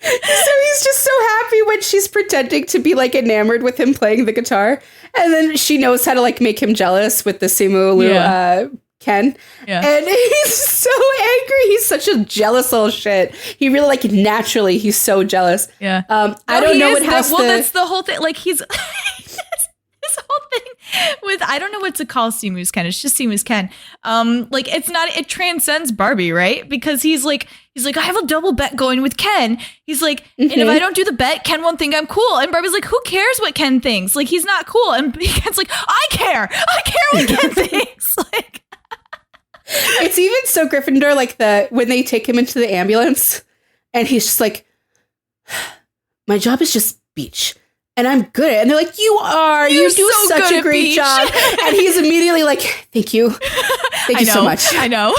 he's just so happy when she's pretending to be like enamored with him playing the guitar. And then she knows how to like make him jealous with the Simu Ken. Yeah. And he's so angry. He's such a jealous little shit. He really like naturally he's so jealous. Yeah. I don't know what has that's the whole thing. Like he's this whole thing with, I don't know what to call Simu's Ken. It's just Simu's Ken. Like it transcends Barbie, right? Because he's like, I have a double bet going with Ken. He's like, and if I don't do the bet, Ken won't think I'm cool. And Barbie's like, who cares what Ken thinks? Like, he's not cool. And Ken's like, I care what Ken thinks. Like, it's even so Gryffindor, like when they take him into the ambulance and he's just like, my job is just beach. And I'm good at it. And they're like, you do so such a great job. And he's immediately like, thank you. Thank you so much. I know.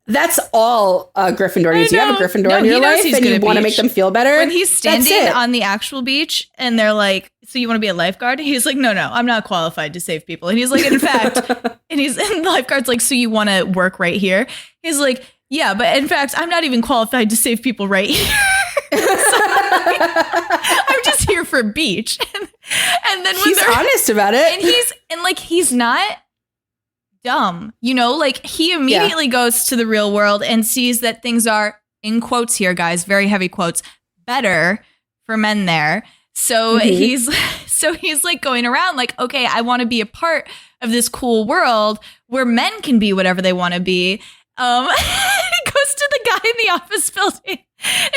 That's all Gryffindor needs. You have a Gryffindor in your life and you want to make them feel better. When he's standing on the actual beach and they're like, so you want to be a lifeguard? He's like, no, I'm not qualified to save people. And he's like, in fact, and the lifeguard's like, so you want to work right here? He's like, yeah, but in fact, I'm not even qualified to save people right here. I'm just here for beach. And then when he's honest about it. And he's not dumb, like he immediately goes to the real world and sees that things are, in quotes here, guys, very heavy quotes, better for men there. So he's like going around like, okay, I want to be a part of this cool world where men can be whatever they want to be. He goes to the guy in the office building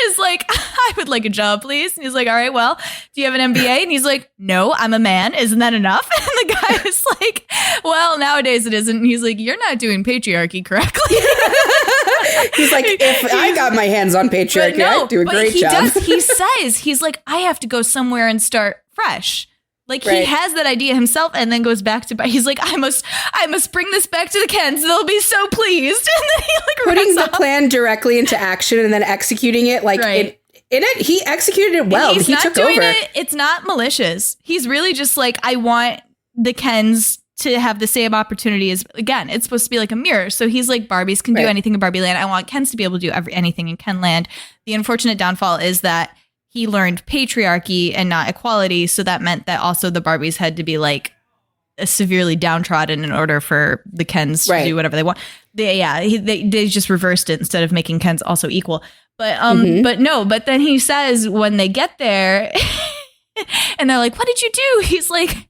is like, I would like a job, please. And he's like, all right, well, do you have an MBA? And he's like, no, I'm a man. Isn't that enough? And the guy is like, well, nowadays it isn't. And he's like, you're not doing patriarchy correctly. He's like, if I got my hands on patriarchy, I'd do a great job. He says, he's like, I have to go somewhere and start fresh. Like he has that idea himself and then goes back to, he's like, I must bring this back to the Kens. They'll be so pleased. And then he like putting the plan directly into action and then executing it like in it. He executed it well. He took over. It's not malicious. He's really just like, I want the Kens to have the same opportunity as, again, it's supposed to be like a mirror. So he's like, Barbies can do anything in Barbie Land. I want Kens to be able to do anything in Ken Land. The unfortunate downfall is that he learned patriarchy and not equality. So that meant that also the Barbies had to be like severely downtrodden in order for the Kens to do whatever they want. They just reversed it instead of making Kens also equal. But but then he says when they get there and they're like, what did you do? He's like,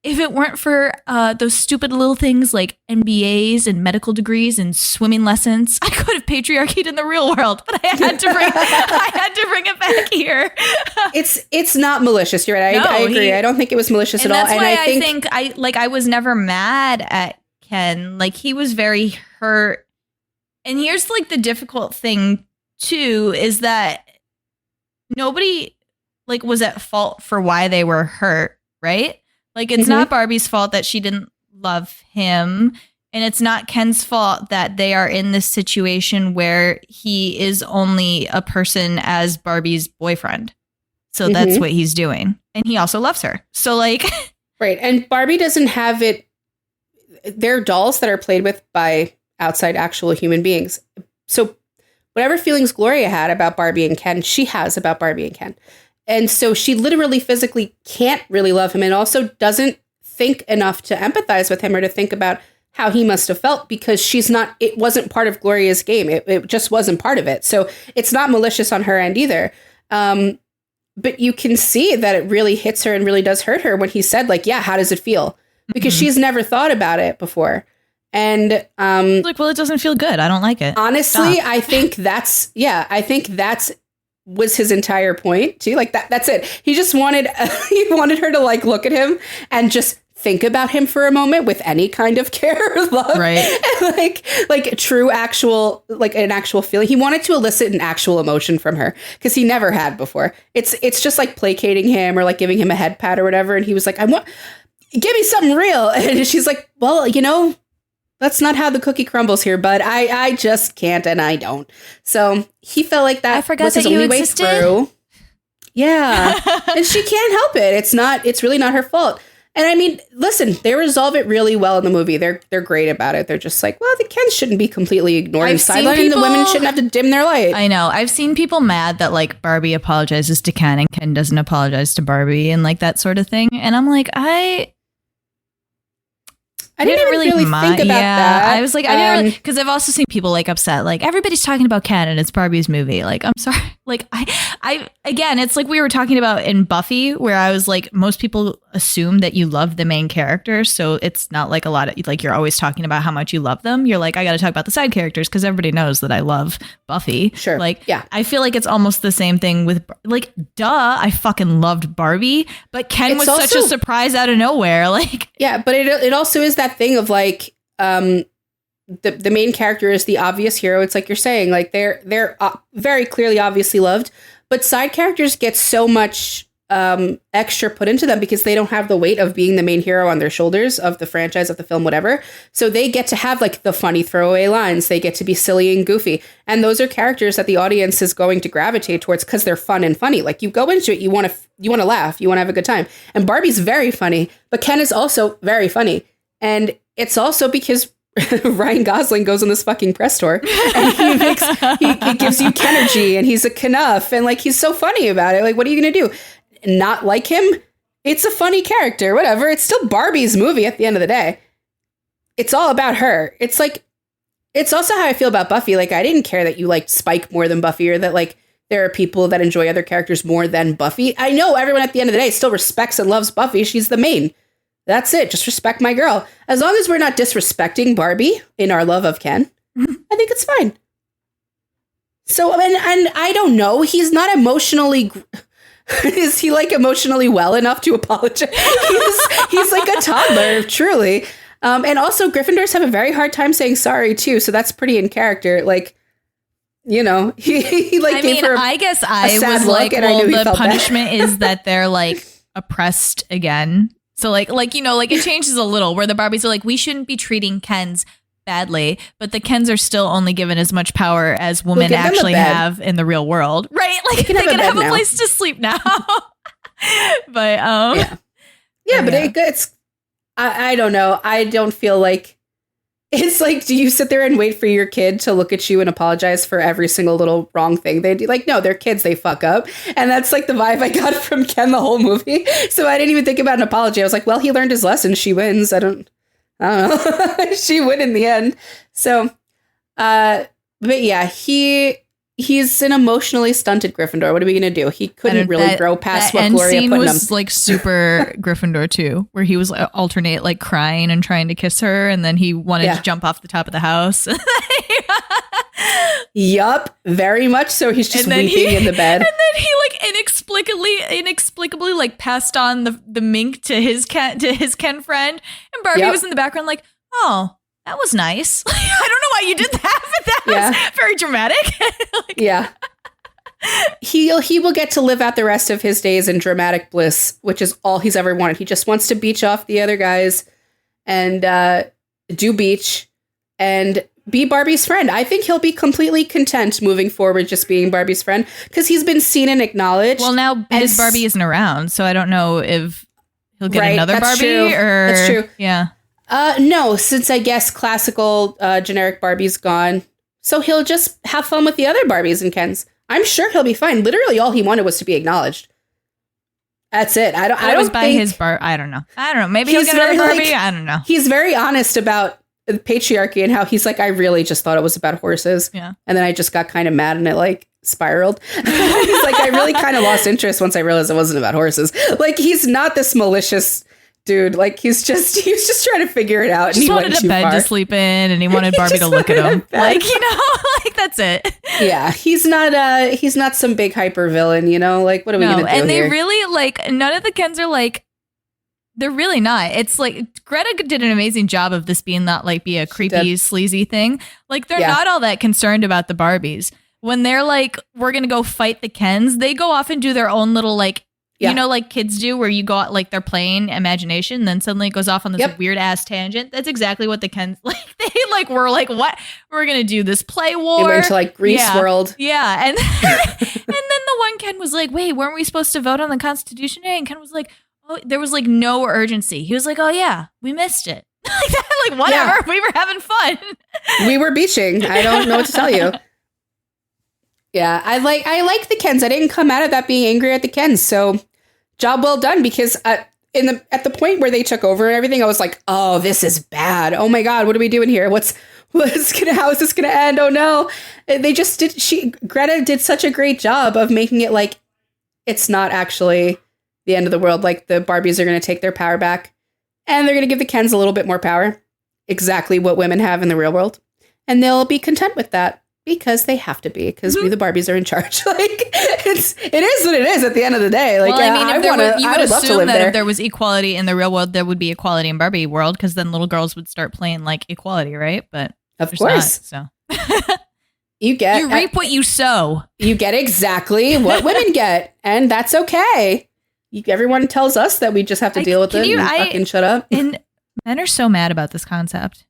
if it weren't for those stupid little things like MBAs and medical degrees and swimming lessons, I could have patriarchied in the real world, but I had to bring it back here. It's not malicious. You're right. I agree. I don't think it was malicious at all. And I think I was never mad at Ken. Like he was very hurt. And here's like the difficult thing too, is that nobody like was at fault for why they were hurt, right? Like, it's not Barbie's fault that she didn't love him. And it's not Ken's fault that they are in this situation where he is only a person as Barbie's boyfriend. So that's what he's doing. And he also loves her. So, like... Right. And Barbie doesn't have it... They're dolls that are played with by outside actual human beings. So, whatever feelings Gloria had about Barbie and Ken, she has about Barbie and Ken. And so she literally physically can't really love him and also doesn't think enough to empathize with him or to think about how he must have felt because it wasn't part of Gloria's game. It just wasn't part of it. So it's not malicious on her end either. But you can see that it really hits her and really does hurt her when he said like, yeah, how does it feel? Because she's never thought about it before. And like, well, it doesn't feel good. I don't like it. Honestly, Stop. I think that's was his entire point too. Like that's it. He just wanted her to like look at him and just think about him for a moment with any kind of care or love. Right. And like true actual, like an actual feeling. He wanted to elicit an actual emotion from her because he never had before. It's just like placating him or like giving him a head pat or whatever. And he was like, give me something real. And she's like, well, that's not how the cookie crumbles here, bud. I just can't, and I don't. So he felt like that was his only way through. Yeah, and she can't help it. It's really not her fault. And I mean, listen, they resolve it really well in the movie. They're great about it. They're just like, well, the Kens shouldn't be completely ignored and sidelined, and the women shouldn't have to dim their light. I know. I've seen people mad that like Barbie apologizes to Ken and Ken doesn't apologize to Barbie and like that sort of thing. And I'm like, I didn't really think about that. I was like, I didn't really, because I've also seen people like upset, like everybody's talking about Ken and it's Barbie's movie. Like, I'm sorry. Like I again, it's like we were talking about in Buffy where I was like, most people assume that you love the main character. So it's not like a lot of like, you're always talking about how much you love them. You're like, I got to talk about the side characters because everybody knows that I love Buffy. Sure. Like, yeah. I feel like it's almost the same thing with like, I fucking loved Barbie, but Ken was such a surprise out of nowhere. Like, yeah, but it also is that thing of like, the main character is the obvious hero. It's like you're saying, like they're very clearly, obviously loved, but side characters get so much extra put into them because they don't have the weight of being the main hero on their shoulders of the franchise, of the film, whatever. So they get to have like the funny throwaway lines. They get to be silly and goofy. And those are characters that the audience is going to gravitate towards because they're fun and funny. Like you go into it, you want to laugh, you want to have a good time. And Barbie's very funny, but Ken is also very funny. And it's also because Ryan Gosling goes on this fucking press tour and he gives you Kenergy and he's a Knuff and like he's so funny about it. Like, what are you gonna do? Not like him? It's a funny character, whatever. It's still Barbie's movie at the end of the day. It's all about her. It's like, it's also how I feel about Buffy. Like, I didn't care that you liked Spike more than Buffy or that like there are people that enjoy other characters more than Buffy. I know everyone at the end of the day still respects and loves Buffy. She's the main. That's it. Just respect my girl. As long as we're not disrespecting Barbie in our love of Ken, I think it's fine. So, and I don't know, he's not emotionally, is he like emotionally well enough to apologize? He's like a toddler, truly. And also Gryffindors have a very hard time saying sorry too. So that's pretty in character. Like, you know, he like gave her I guess I was like, well, the punishment is that they're like oppressed again. So like, you know, like it changes a little where the Barbies are like, we shouldn't be treating Kens badly, but the Kens are still only given as much power as women actually have in the real world, right? Like they can have a place to sleep now. But but it's I don't know. I don't feel like it's like, do you sit there and wait for your kid to look at you and apologize for every single little wrong thing they do? Like, no, they're kids, they fuck up. And that's like the vibe I got from Ken the whole movie. So I didn't even think about an apology. I was like, well, he learned his lesson. She wins. I don't know. She win in the end. So, but yeah, he's an emotionally stunted Gryffindor. What are we going to do? He couldn't really grow past what Gloria put in him. Was like super Gryffindor too, where he was alternate like crying and trying to kiss her, and then he wanted to jump off the top of the house. Yup, very much so. He's just weeping in the bed. And then he like inexplicably like passed on the mink to his Ken friend, and Barbie was in the background like, oh, that was nice. I don't know why you did that, but that was very dramatic. He will get to live out the rest of his days in dramatic bliss, which is all he's ever wanted. He just wants to beach off the other guys and do beach and be Barbie's friend. I think he'll be completely content moving forward just being Barbie's friend because he's been seen and acknowledged. Well, now his Barbie isn't around, so I don't know if he'll get another Barbie. That's true. Yeah. No, since I guess classical generic Barbie's gone. So he'll just have fun with the other Barbies and Kens. I'm sure he'll be fine. Literally all he wanted was to be acknowledged. That's it. I don't know. Maybe he'll get another Barbie. I don't know. He's very honest about the patriarchy and how he's like, I really just thought it was about horses. Yeah. And then I just got kind of mad and it like spiraled. He's like, I really kind of lost interest once I realized it wasn't about horses. Like he's not this malicious dude. Like he was just trying to figure it out. He wanted a bed to sleep in, and he wanted Barbie to look at him. Like, you know, like that's it. Yeah, he's not some big hyper villain. You know, like what are we gonna do? And they really like none of the Kens are like. They're really not. It's like Greta did an amazing job of this being not like be a creepy, sleazy thing. Like they're not all that concerned about the Barbies. When they're like, we're gonna go fight the Kens, they go off and do their own little like. You know, like kids do where you go out, like they're playing imagination, and then suddenly it goes off on this weird ass tangent. That's exactly what the Kens like. They like were like, what? We're going to do this play war. They went to like Grease World. Yeah. And then the one Ken was like, wait, weren't we supposed to vote on the Constitution Day? And Ken was like, oh, there was like no urgency. He was like, oh yeah, we missed it. Like whatever. Yeah. We were having fun. We were beaching. I don't know what to tell you. Yeah, I like the Kens. I didn't come out of that being angry at the Kens. So job well done, because at the point where they took over and everything, I was like, oh, this is bad. Oh my God, what are we doing here? How is this gonna end? Oh no. Greta did such a great job of making it like it's not actually the end of the world. Like the Barbies are gonna take their power back and they're gonna give the Kens a little bit more power. Exactly what women have in the real world. And they'll be content with that. Because they have to be, because we the Barbies are in charge. Like it is what it is at the end of the day. Like, well, I mean, you would assume that if there was equality in the real world, there would be equality in Barbie world, because then little girls would start playing like equality, right? But of course, not, so you reap what you sow. You get exactly what women get, and that's okay. Everyone tells us that we just have to deal with it. And fucking shut up. And men are so mad about this concept.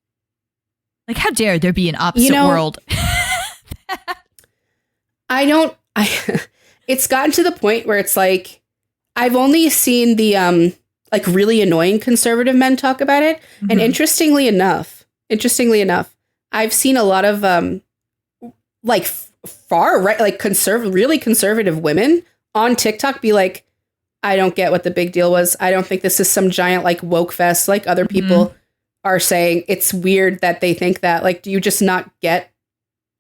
Like, how dare there be an opposite world? It's gotten to the point where it's like, I've only seen the, like really annoying conservative men talk about it. Mm-hmm. And interestingly enough, I've seen a lot of, like far right, like really conservative women on TikTok be like, I don't get what the big deal was. I don't think this is some giant, like woke fest, like other people are saying. It's weird that they think that. Like, do you just not get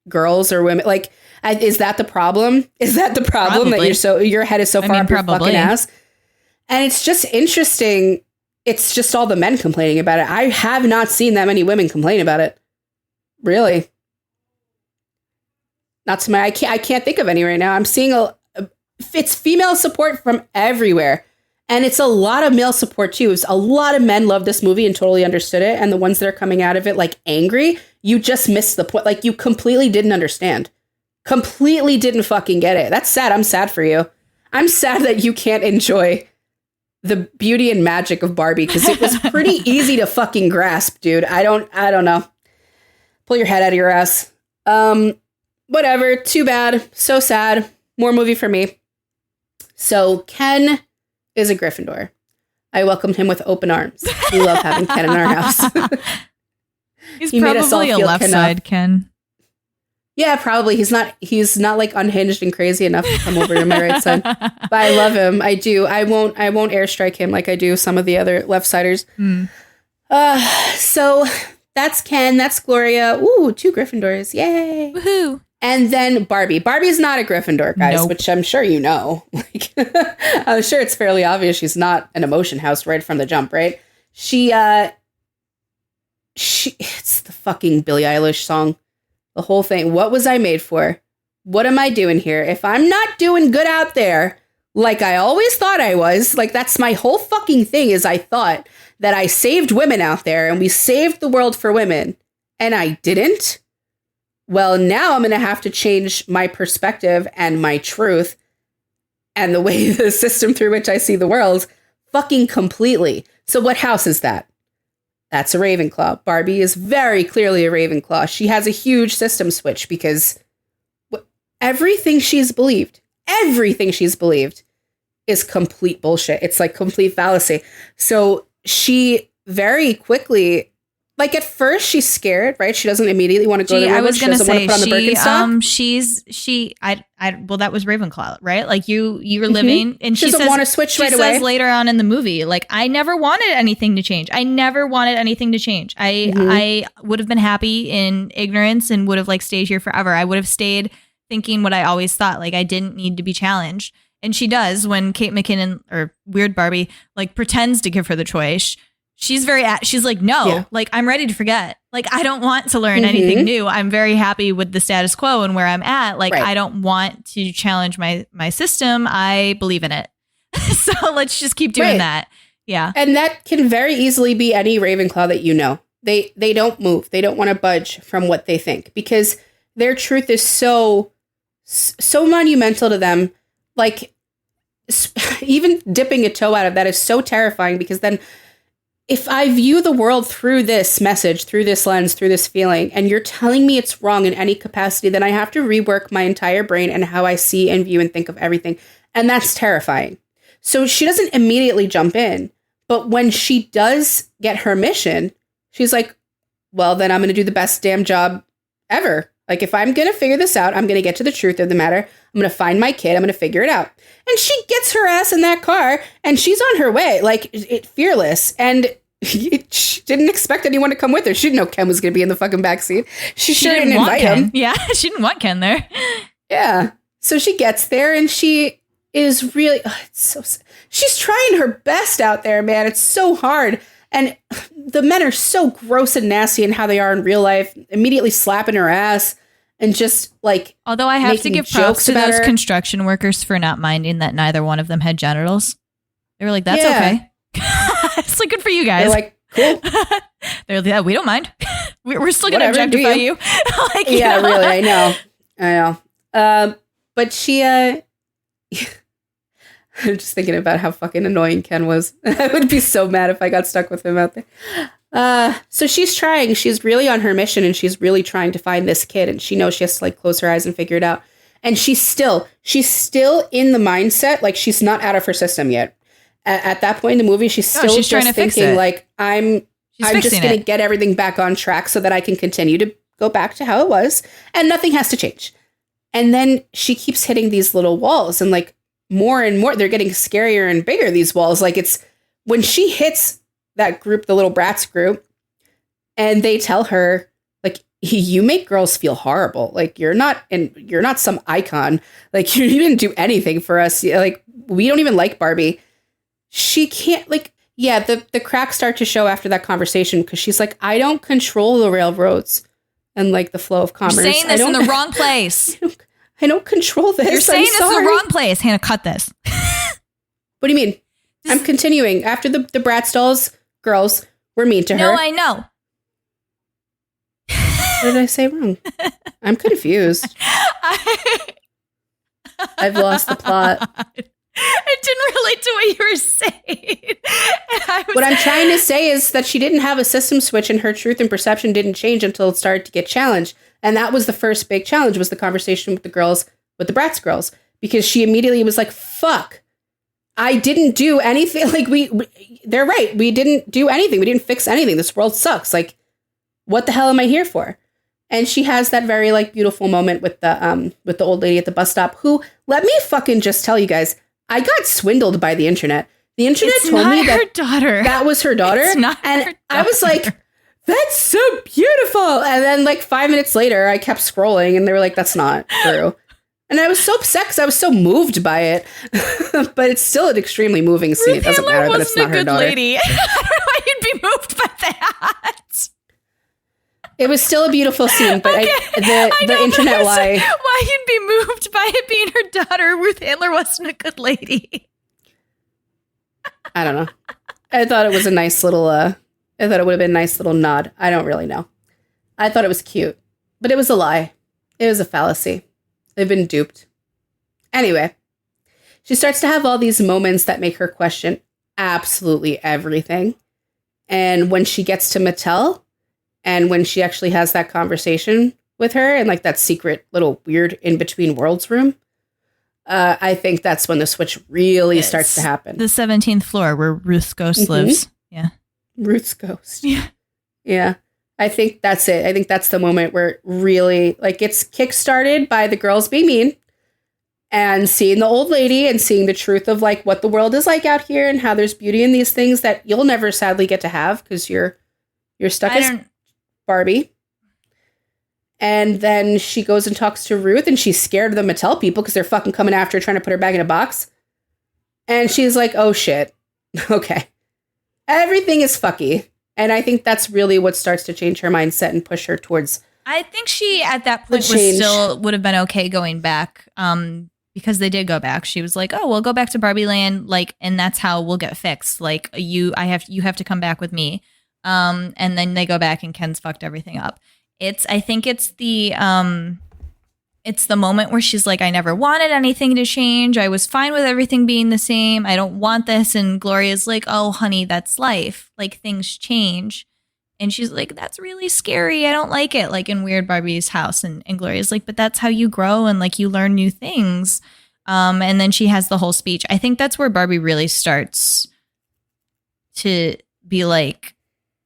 girls or women? Like, is that the problem? Is that the problem? Probably. That your head is so far up your fucking ass? And it's just interesting. It's just all the men complaining about it. I have not seen that many women complain about it. Really. not to my, I can't think of any right now. I'm seeing it's female support from everywhere. And it's a lot of male support too. A lot of men love this movie and totally understood it. And the ones that are coming out of it like angry, you just missed the point. Like you completely didn't understand. Completely didn't fucking get it. That's sad. I'm sad for you. I'm sad that you can't enjoy the beauty and magic of Barbie because it was pretty easy to fucking grasp, dude. I don't know. Pull your head out of your ass. Whatever. Too bad. So sad. More movie for me. So Ken is a Gryffindor. I welcomed him with open arms. We love having Ken in our house. He probably a left side Ken. Yeah, probably. He's not like unhinged and crazy enough to come over to my right side. But I love him. I do. I won't airstrike him like I do some of the other left-siders. So that's Ken. That's Gloria. Ooh, 2 Gryffindors. Yay. Woohoo. And then Barbie. Barbie's not a Gryffindor, guys, nope. Which I'm sure you know. Like, I'm sure it's fairly obvious she's not an emotion house right from the jump, right? It's the fucking Billie Eilish song. The whole thing. What was I made for? What am I doing here? If I'm not doing good out there, like I always thought I was, like that's my whole fucking thing is I thought that I saved women out there and we saved the world for women and I didn't. Well, now I'm going to have to change my perspective and my truth and the way the system through which I see the world fucking completely. So what house is that? That's a Ravenclaw. Barbie is very clearly a Ravenclaw. She has a huge system switch because everything she's believed is complete bullshit. It's like complete fallacy. So she very quickly, like at first she's scared, right? She doesn't immediately want to go to the I was going to say put on the Birkenstock. Well, that was Ravenclaw, right? Like you were living and she doesn't want to switch right away. She says later on in the movie, like, I never wanted anything to change. I would have been happy in ignorance and would have like stayed here forever. I would have stayed thinking what I always thought, like I didn't need to be challenged. And she does when Kate McKinnon or Weird Barbie like pretends to give her the choice. She's like, no, like I'm ready to forget. Like, I don't want to learn anything new. I'm very happy with the status quo and where I'm at. Like, I don't want to challenge my system. I believe in it. So let's just keep doing that. Yeah. And that can very easily be any Ravenclaw that you know. They don't move. They don't want to budge from what they think because their truth is so monumental to them. Like, even dipping a toe out of that is so terrifying because then if I view the world through this message, through this lens, through this feeling, and you're telling me it's wrong in any capacity, then I have to rework my entire brain and how I see and view and think of everything. And that's terrifying. So she doesn't immediately jump in. But when she does get her mission, she's like, well, then I'm going to do the best damn job ever. Like, if I'm going to figure this out, I'm going to get to the truth of the matter. I'm going to find my kid. I'm going to figure it out. And she gets her ass in that car and she's on her way, like fearless. And she didn't expect anyone to come with her. She didn't know Ken was going to be in the fucking backseat. She sure didn't invite him. Yeah, she didn't want Ken there. Yeah. So she gets there and she is really, she's trying her best out there, man. It's so hard. And the men are so gross and nasty in how they are in real life, immediately slapping her ass and just like, although I have to give props to those construction workers for not minding that neither one of them had genitals. They were like, that's okay. It's like, good for you guys. They're like, cool. They're like, yeah, we don't mind. We're still going to objectify you. Like, yeah, really. I know. But she, I'm just thinking about how fucking annoying Ken was. I would be so mad if I got stuck with him out there. So she's trying. She's really on her mission and she's really trying to find this kid. And she knows she has to like close her eyes and figure it out. And she's still in the mindset, like she's not out of her system yet. At that point in the movie, she's just trying to fix thinking it. like, I'm just going to get everything back on track so that I can continue to go back to how it was and nothing has to change. And then she keeps hitting these little walls and like more and more, they're getting scarier and bigger, these walls. Like it's when she hits that group, the little brats group, and they tell her like, you make girls feel horrible. Like you're not some icon. Like you didn't do anything for us. Like we don't even like Barbie. She can't like, yeah, the cracks start to show after that conversation because she's like, I don't control the railroads. and like the flow of commerce. You're saying this in the wrong place. I don't control this. You're saying this in the wrong place. Hannah, cut this. What do you mean? I'm continuing. After the Bratz dolls, girls were mean to her. No, I know. What did I say wrong? I'm confused. I've lost the plot. It didn't relate to what you were saying. What I'm trying to say is that she didn't have a system switch and her truth and perception didn't change until it started to get challenged. And that was the first big challenge, was the conversation with the girls, with the Bratz girls. Because she immediately was like, fuck, I didn't do anything. Like, they're right. We didn't do anything. We didn't fix anything. This world sucks. Like, what the hell am I here for? And she has that very, like, beautiful moment with the old lady at the bus stop who, let me fucking just tell you guys, I got swindled by the internet. The internet told me that her daughter. That was her daughter. It's not and her daughter. I was like, that's so beautiful. And then like 5 minutes later, I kept scrolling and they were like, that's not true. And I was so upset because I was so moved by it. But it's still an extremely moving scene. It doesn't matter that it's not her daughter. Lady. I don't know why you'd be moved by that. It was still a beautiful scene, but okay. the internet lie. Why you'd be moved by it being her daughter? Ruth Handler wasn't a good lady. I don't know. I thought it was a nice little, I thought it would have been a nice little nod. I don't really know. I thought it was cute, but it was a lie. It was a fallacy. They've been duped. Anyway, she starts to have all these moments that make her question absolutely everything. And when she gets to Mattel, and when she actually has that conversation with her in like that secret little weird in-between worlds room, I think that's when the switch really starts to happen. The 17th floor where Ruth's ghost lives. Yeah. Ruth's ghost. Yeah. Yeah. I think that's it. I think that's the moment where it really, like, it's kickstarted by the girls being mean and seeing the old lady and seeing the truth of like what the world is like out here and how there's beauty in these things that you'll never sadly get to have because you're stuck as Barbie. And then she goes and talks to Ruth and she's scared of the Mattel people because they're fucking coming after her trying to put her back in a box. And she's like, oh shit. Okay. Everything is fucky. And I think that's really what starts to change her mindset and push her towards. I think she at that point would have been okay going back. Because they did go back. She was like, oh, we'll go back to Barbie Land. Like, and that's how we'll get fixed. Like you have to come back with me. And then they go back and Ken's fucked everything up. I think it's the moment where she's like, I never wanted anything to change. I was fine with everything being the same. I don't want this. And Gloria's like, oh, honey, that's life. Like things change. And she's like, that's really scary. I don't like it. Like in Weird Barbie's house. And Gloria's like, but that's how you grow and like you learn new things. And then she has the whole speech. I think that's where Barbie really starts to be like,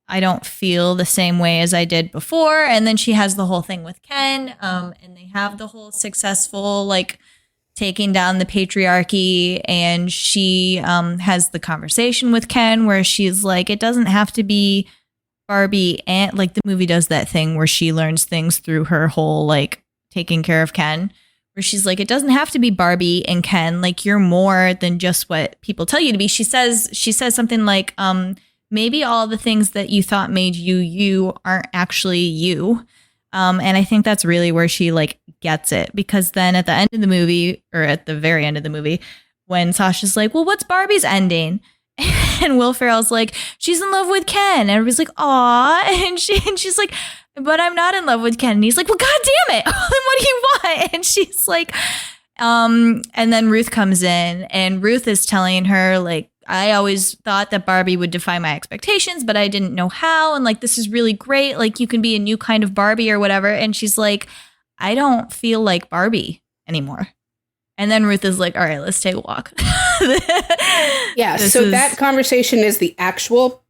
I don't feel the same way as I did before. And then she has the whole thing with Ken. And they have the whole successful, like, taking down the patriarchy. And she has the conversation with Ken where she's like, it doesn't have to be Barbie. And like the movie does that thing where she learns things through her whole, like, taking care of Ken. Where she's like, it doesn't have to be Barbie and Ken. Like, you're more than just what people tell you to be. She says something like, maybe all the things that you thought made you aren't actually you. And I think that's really where she like gets it, because then at the end of the movie, or at the very end of the movie, when Sasha's like, well, what's Barbie's ending? And Will Ferrell's like, she's in love with Ken. And everybody's like, aw. And she's like, but I'm not in love with Ken. And he's like, well, God damn it. Then what do you want? And she's like, and then Ruth comes in and Ruth is telling her like, I always thought that Barbie would defy my expectations, but I didn't know how. And like, this is really great. Like, you can be a new kind of Barbie or whatever. And she's like, I don't feel like Barbie anymore. And then Ruth is like, all right, let's take a walk. Yeah. So that conversation is the actual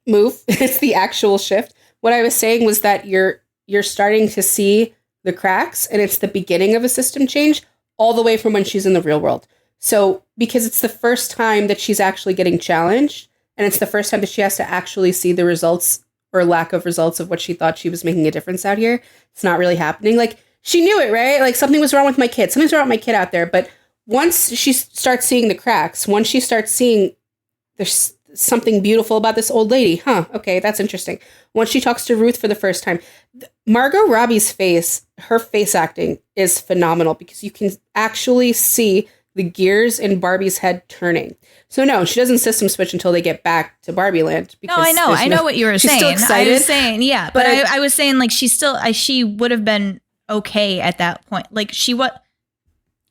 move. It's the actual shift. What I was saying was that you're starting to see the cracks, and it's the beginning of a system change all the way from when she's in the real world. So because it's the first time that she's actually getting challenged, and it's the first time that she has to actually see the results or lack of results of what she thought she was making a difference out here. It's not really happening. Like, she knew it, right? Like, something was wrong with my kid. Something's wrong with my kid out there. But once she starts seeing the cracks, once she starts seeing the something beautiful about this old lady. Huh, okay, that's interesting. When she talks to Ruth for the first time, Margot Robbie's face, her face acting is phenomenal because you can actually see the gears in Barbie's head turning. So no, she doesn't system switch until they get back to Barbie Land. No, I know what you were saying. She's still excited. I was saying, yeah, but I was saying like she would have been okay at that point. Like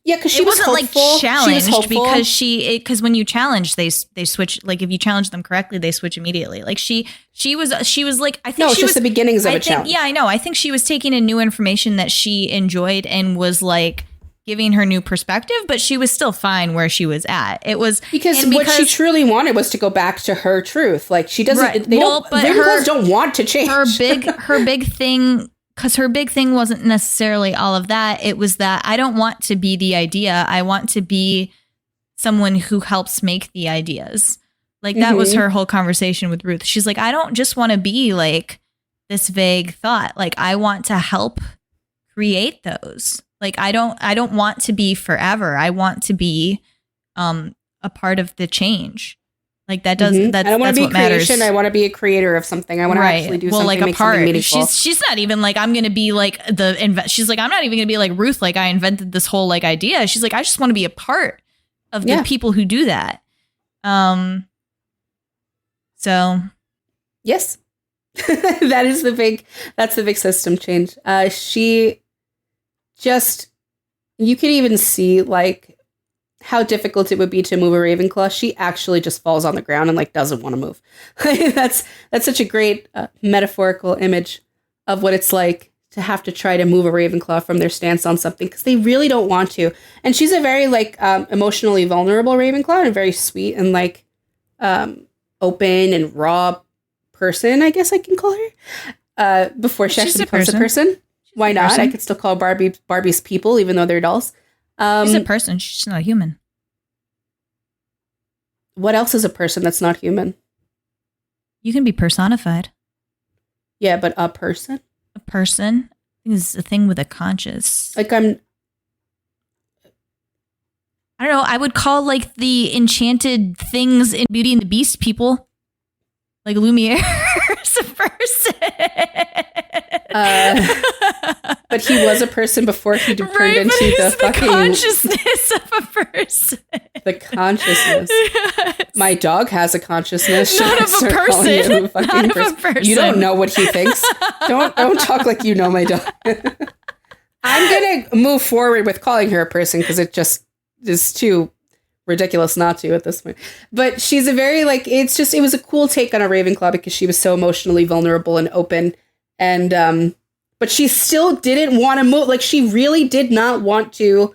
yeah, because she wasn't hopeful. Like challenged because when you challenge, they switch. Like if you challenge them correctly, they switch immediately. Like she was like I think no, it's just the beginnings of a challenge. Yeah, I know. I think she was taking in new information that she enjoyed and was like giving her new perspective, but she was still fine where she was at. It was because what she truly wanted was to go back to her truth. Like she doesn't. Right. They don't want to change. Her big thing. Because her big thing wasn't necessarily all of that. It was that I don't want to be the idea. I want to be someone who helps make the ideas. Like that was her whole conversation with Ruth. She's like, I don't just want to be like this vague thought. Like I want to help create those. Like I don't want to be forever. I want to be a part of the change. Like that doesn't. I don't want to be creation. I want to be a creator of something. I want to actually do something. Like a part. She's not even like I'm going to be like she's like I'm not even going to be like Ruth. Like I invented this whole like idea. She's like I just want to be a part of the people who do that. So yes, that's the big system change. She just you can even see like how difficult it would be to move a Ravenclaw. She actually just falls on the ground and like doesn't want to move. That's such a great metaphorical image of what it's like to have to try to move a Ravenclaw from their stance on something because they really don't want to. And she's a very like emotionally vulnerable Ravenclaw and very sweet and like open and raw person, I guess I can call her. Before she actually becomes a person. Why not? I could still call Barbie's people even though they're dolls. She's a person. She's not human. What else is a person that's not human? You can be personified. Yeah, but a person? A person is a thing with a conscience. Like I don't know. I would call like the enchanted things in Beauty and the Beast people. Like Lumiere is a person. But he was a person before he turned into the consciousness of a person. The consciousness. Yes. My dog has a consciousness. Not of a person. Not of a person. You don't know what he thinks. Don't talk like you know my dog. I'm gonna move forward with calling her a person because it just is too ridiculous not to at this point. But she's a very like it was a cool take on a Ravenclaw because she was so emotionally vulnerable and open and but she still didn't want to move. Like she really did not want to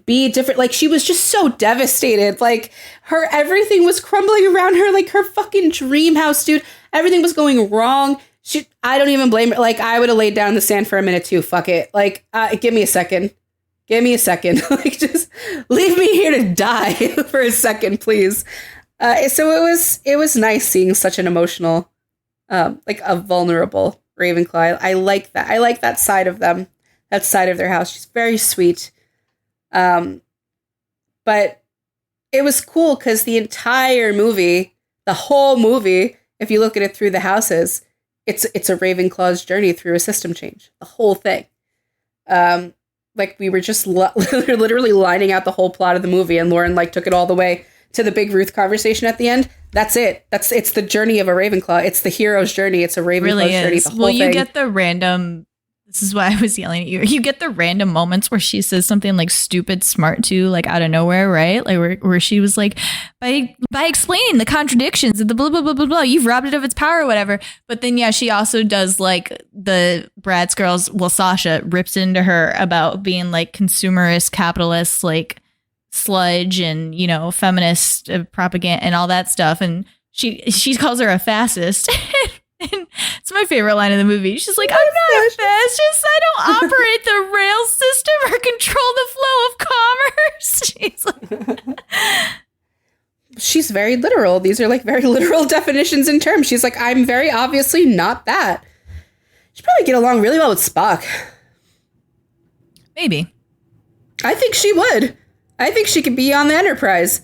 be different. Like she was just so devastated. Like everything was crumbling around her. Like her fucking dream house, dude. Everything was going wrong. I don't even blame her. Like I would have laid down in the sand for a minute too. Fuck it. Like give me a second. Give me a second. Like just leave me here to die for a second, please. So it was nice seeing such an emotional, like a vulnerable Ravenclaw. I like that. I like that side of them. That side of their house. She's very sweet. But it was cool because the entire movie, the whole movie, if you look at it through the houses, it's a Ravenclaw's journey through a system change. The whole thing. Like we were just literally lining out the whole plot of the movie, and Lauren like took it all the way to the big Ruth conversation at the end. That's it. It's the journey of a Ravenclaw. It's the hero's journey. It's a Ravenclaw's journey. The whole thing. You get the random. This is why I was yelling at you. You get the random moments where she says something like stupid smart to like out of nowhere, right? Like where she was like, by explaining the contradictions of the blah, blah, blah, blah, blah, you've robbed it of its power or whatever. But then, yeah, she also does like the Bratz girls. Well, Sasha rips into her about being like consumerist, capitalist, like sludge and, you know, feminist propaganda and all that stuff. And she calls her a fascist. And it's my favorite line in the movie. She's like, I'm not a fascist. I don't operate the rail system or control the flow of commerce. She's like, she's very literal. These are like very literal definitions and terms. She's like, I'm very obviously not that. She'd probably get along really well with Spock. Maybe. I think she would. I think she could be on the Enterprise.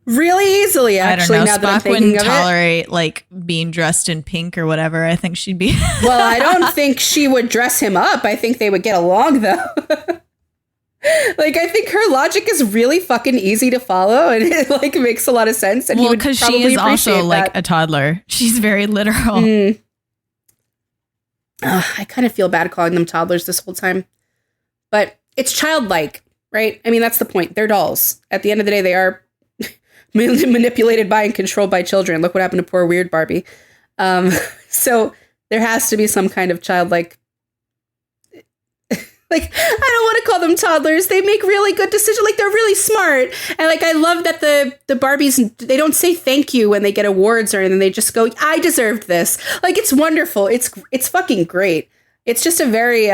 really easily, actually. I don't know. Now that I'm Spock thinking wouldn't of tolerate like being dressed in pink or whatever. I think she'd be. Well, I don't think she would dress him up. I think they would get along, though. Like, I think her logic is really fucking easy to follow, and it like makes a lot of sense. And well, because she is also like a toddler. She's very literal. I kind of feel bad calling them toddlers this whole time, but it's childlike, right? I mean, that's the point. They're dolls. At the end of the day, they are manipulated by and controlled by children. Look what happened to poor weird Barbie. So there has to be some kind of childlike. Like, I don't want to call them toddlers. They make really good decisions. Like, they're really smart. And like, I love that the Barbies, they don't say thank you when they get awards or anything. They just go, I deserved this. Like, it's wonderful. It's fucking great. It's just a very,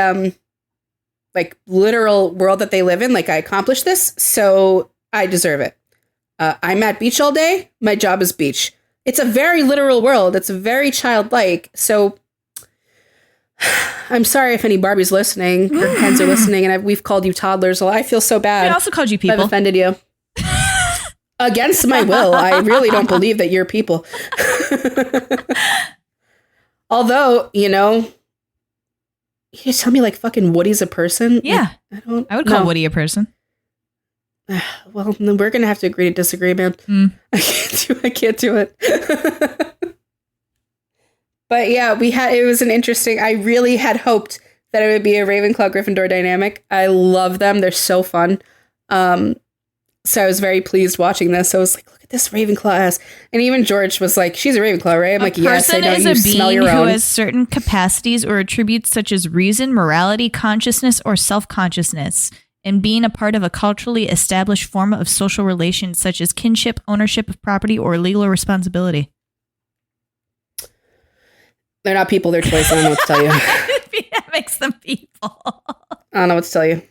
like, literal world that they live in. Like, I accomplished this, so I deserve it. I'm at beach all day. My job is beach. It's a very literal world. It's very childlike. So I'm sorry if any Barbies listening or Kens are listening, and we've called you toddlers. Well, I feel so bad. I also called you people. I've offended you. Against my will. I really don't believe that you're people. Although, you know, you tell me like fucking Woody's a person? Yeah. Like, I would call Woody a person. Well, then we're going to have to agree to disagree, man. I can't do it. But yeah, it was an interesting, I really had hoped that it would be a Ravenclaw Gryffindor dynamic. I love them. They're so fun. So I was very pleased watching this. I was like, look at this Ravenclaw ass. And even George was like, she's a Ravenclaw, right? I'm like, yes, I know. You smell your own. A person is a being who has certain capacities or attributes such as reason, morality, consciousness, or self-consciousness, and being a part of a culturally established form of social relations such as kinship, ownership of property, or legal responsibility. They're not people, they're toys. I don't know what to tell you. That makes them people. I don't know what to tell you.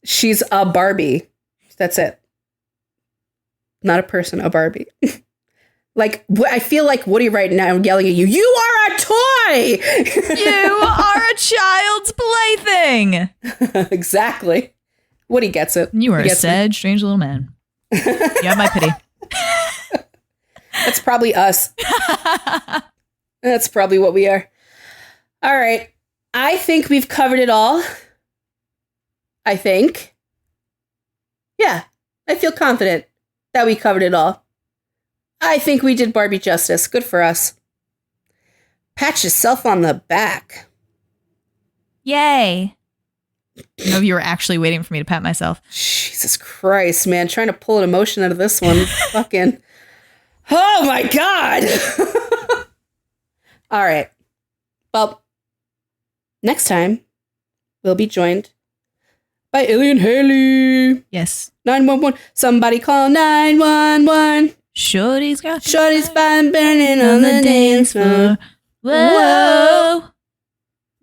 She's a Barbie. That's it. Not a person, a Barbie. Like, I feel like Woody right now yelling at you, you are a toy! You are a child's plaything! Exactly. Woody gets it. You are a sad, strange little man. You have my pity. That's probably us. That's probably what we are. All right. I think we've covered it all. I think. Yeah. I feel confident that we covered it all. I think we did Barbie justice. Good for us. Pat yourself on the back. Yay. I don't know if you were actually waiting for me to pat myself. Jesus Christ, man. Trying to pull an emotion out of this one. Fucking. Oh my God. All right. Well, next time we'll be joined by Alien Haley. Yes. 911. Somebody call 911. Shorty's got Shorty's fine burning on the dance floor. Whoa.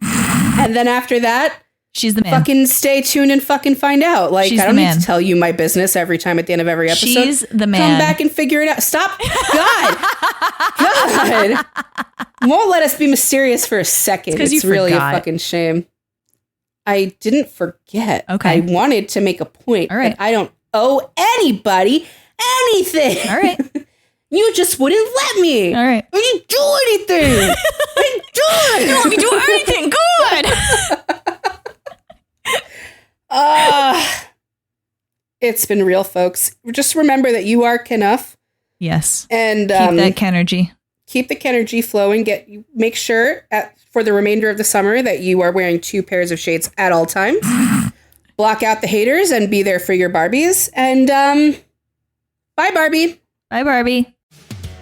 And then after that, she's the man. Fucking stay tuned and fucking find out. Like, she's I don't need to tell you my business every time at the end of every episode. She's the man. Come back and figure it out. Stop. God. Won't let us be mysterious for a second. It's really a fucking shame. I didn't forget. Okay. I wanted to make a point. All right. I don't owe anybody anything. All right. You just wouldn't let me. All right. I didn't do anything. I didn't do it. You don't let me do anything. Good. It's been real, folks. Just remember that you are Kenough. Yes. And keep that Kenergy. Keep the Kenergy flowing. Make sure for the remainder of the summer that you are wearing 2 pairs of shades at all times. Block out the haters and be there for your Barbies. And bye, Barbie. Bye, Barbie.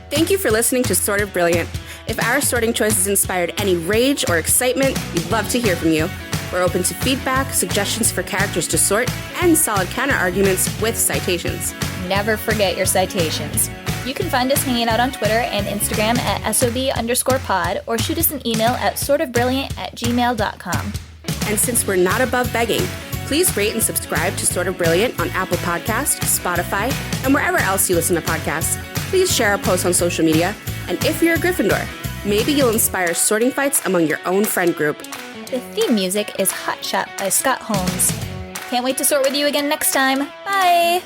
Thank you for listening to Sort of Brilliant. If our sorting choices inspired any rage or excitement, we'd love to hear from you. We're open to feedback, suggestions for characters to sort, and solid counter-arguments with citations. Never forget your citations. You can find us hanging out on Twitter and Instagram at SOB_pod or shoot us an email at sortofbrilliant@gmail.com. And since we're not above begging, please rate and subscribe to Sort of Brilliant on Apple Podcasts, Spotify, and wherever else you listen to podcasts. Please share our posts on social media. And if you're a Gryffindor, maybe you'll inspire sorting fights among your own friend group. The theme music is Hot Shot by Scott Holmes. Can't wait to sort with you again next time. Bye!